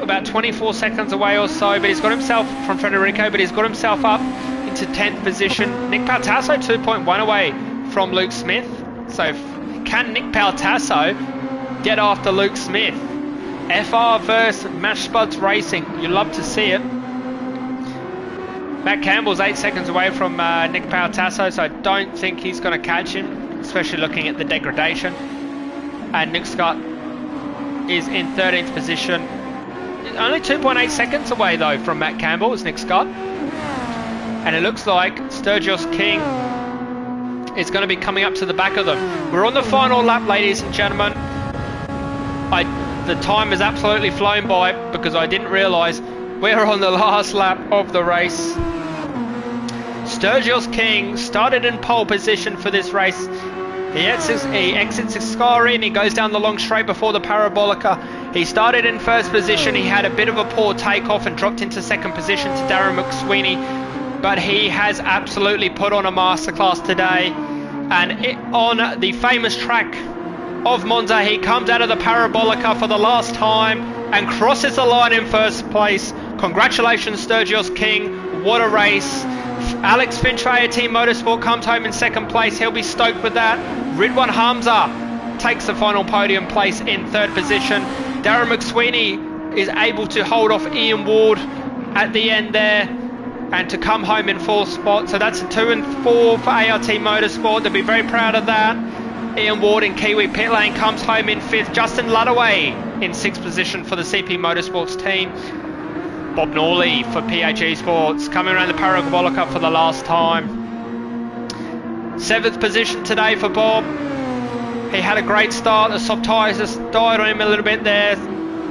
about 24 seconds away or so, but he's got himself from Federico, but he's got himself up into 10th position. Nick Paltasso 2.1 away from Luke Smith. So can Nick Paltasso get after Luke Smith? FR versus Mash Spuds Racing. You love to see it. Matt Campbell's 8 seconds away from Nick Paltasso, so I don't think he's going to catch him, especially looking at the degradation. And Nick Scott is in 13th position. Only 2.8 seconds away though from Matt Campbell is Nick Scott. And it looks like Sturgis King is going to be coming up to the back of them. We're on the final lap, ladies and gentlemen. The time has absolutely flown by because I didn't realise we're on the last lap of the race. Sturgis King started in pole position for this race. He exits Ascari and he goes down the long straight before the Parabolica. He started in 1st position. He had a bit of a poor takeoff and dropped into 2nd position to Darren McSweeney. But he has absolutely put on a masterclass today. And on the famous track of Monza, he comes out of the Parabolica for the last time and crosses the line in 1st place. Congratulations, Sturgis King. What a race. Alex Finchaya, Team Motorsport, comes home in 2nd place. He'll be stoked with that. Ridwan Hamza takes the final podium place in 3rd position. Darren McSweeney is able to hold off Ian Ward at the end there and to come home in 4th spot. So that's a 2 and 4 for ART Motorsport. They'll be very proud of that. Ian Ward in Kiwi Pit Lane comes home in 5th. Justin Luddaway in 6th position for the CP Motorsports team. Bob Norley for PHE Sports coming around the Parabolica for the last time. 7th position today for Bob. He had a great start. The soft tyres just died on him a little bit there,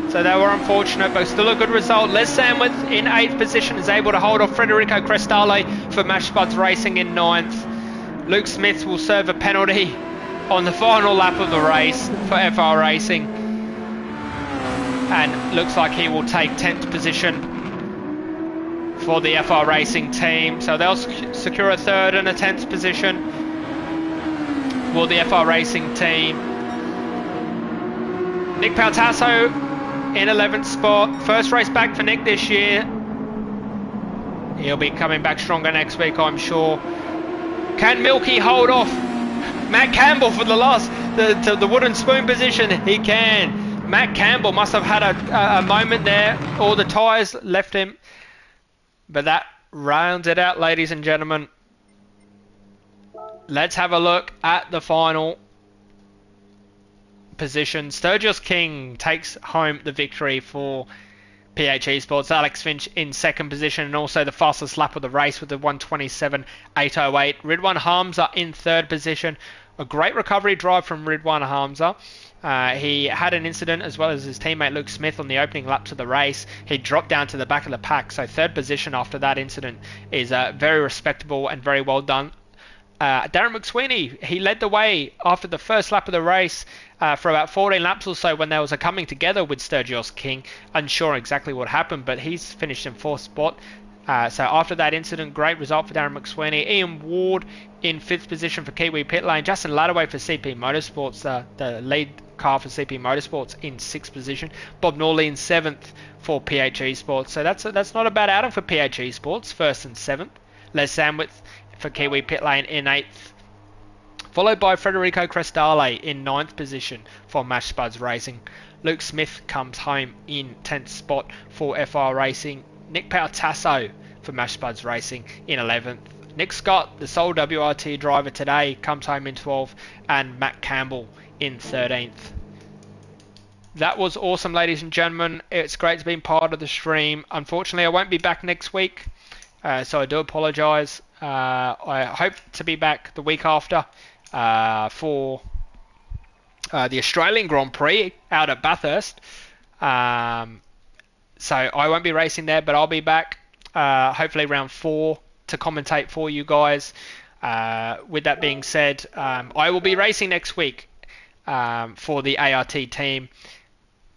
so they were unfortunate, but still a good result. Les Sandwith in 8th position is able to hold off Federico Crestale for Mash Spuds Racing in 9th. Luke Smith will serve a penalty on the final lap of the race for FR Racing, and looks like he will take 10th position for the FR Racing team. So they'll secure a 3rd and a 10th position for the FR Racing team. Nick Paltasso in 11th spot. 1st race back for Nick this year. He'll be coming back stronger next week, I'm sure. Can Milky hold off Matt Campbell for the the wooden spoon position? He can. Matt Campbell must have had a moment there. All the tyres left him. But that rounds it out, ladies and gentlemen. Let's have a look at the final position. Sturgis King takes home the victory for PHE Sports, Alex Finch in second position, and also the fastest lap of the race with the 1:27.808. Ridwan Hamza in third position. A great recovery drive from Ridwan Hamza. He had an incident as well as his teammate Luke Smith on the opening laps of the race. He dropped down to the back of the pack, so third position after that incident is very respectable and very well done. Darren McSweeney, he led the way after the first lap of the race for about 14 laps or so when there was a coming together with Sturgios King. Unsure exactly what happened, but he's finished in fourth spot. So after that incident, great result for Darren McSweeney. Ian Ward in fifth position for Kiwi Pit Lane. Justin Ladaway for CP Motorsports, the lead car for CP Motorsports, in sixth position. Bob Norley in seventh for PHE Sports. So that's not a bad outing for PHE Sports, first and seventh. Les Sandwith for Kiwi Pit Lane in 8th, followed by Federico Crestale in 9th position for Mash Spuds Racing. Luke Smith comes home in 10th spot for FR Racing. Nick Pautasso for Mash Spuds Racing in 11th. Nick Scott, the sole WRT driver today, comes home in 12th, and Matt Campbell in 13th. That was awesome, ladies and gentlemen. It's great to be part of the stream. Unfortunately, I won't be back next week, so I do apologise. I hope to be back the week after for the Australian Grand Prix out at Bathurst. So I won't be racing there, but I'll be back hopefully round 4 to commentate for you guys. With that being said, I will be racing next week for the ART team.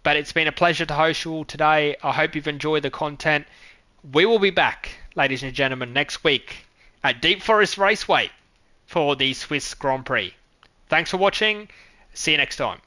But it's been a pleasure to host you all today. I hope you've enjoyed the content. We will be back, ladies and gentlemen, next week at Deep Forest Raceway for the Swiss Grand Prix. Thanks for watching. See you next time.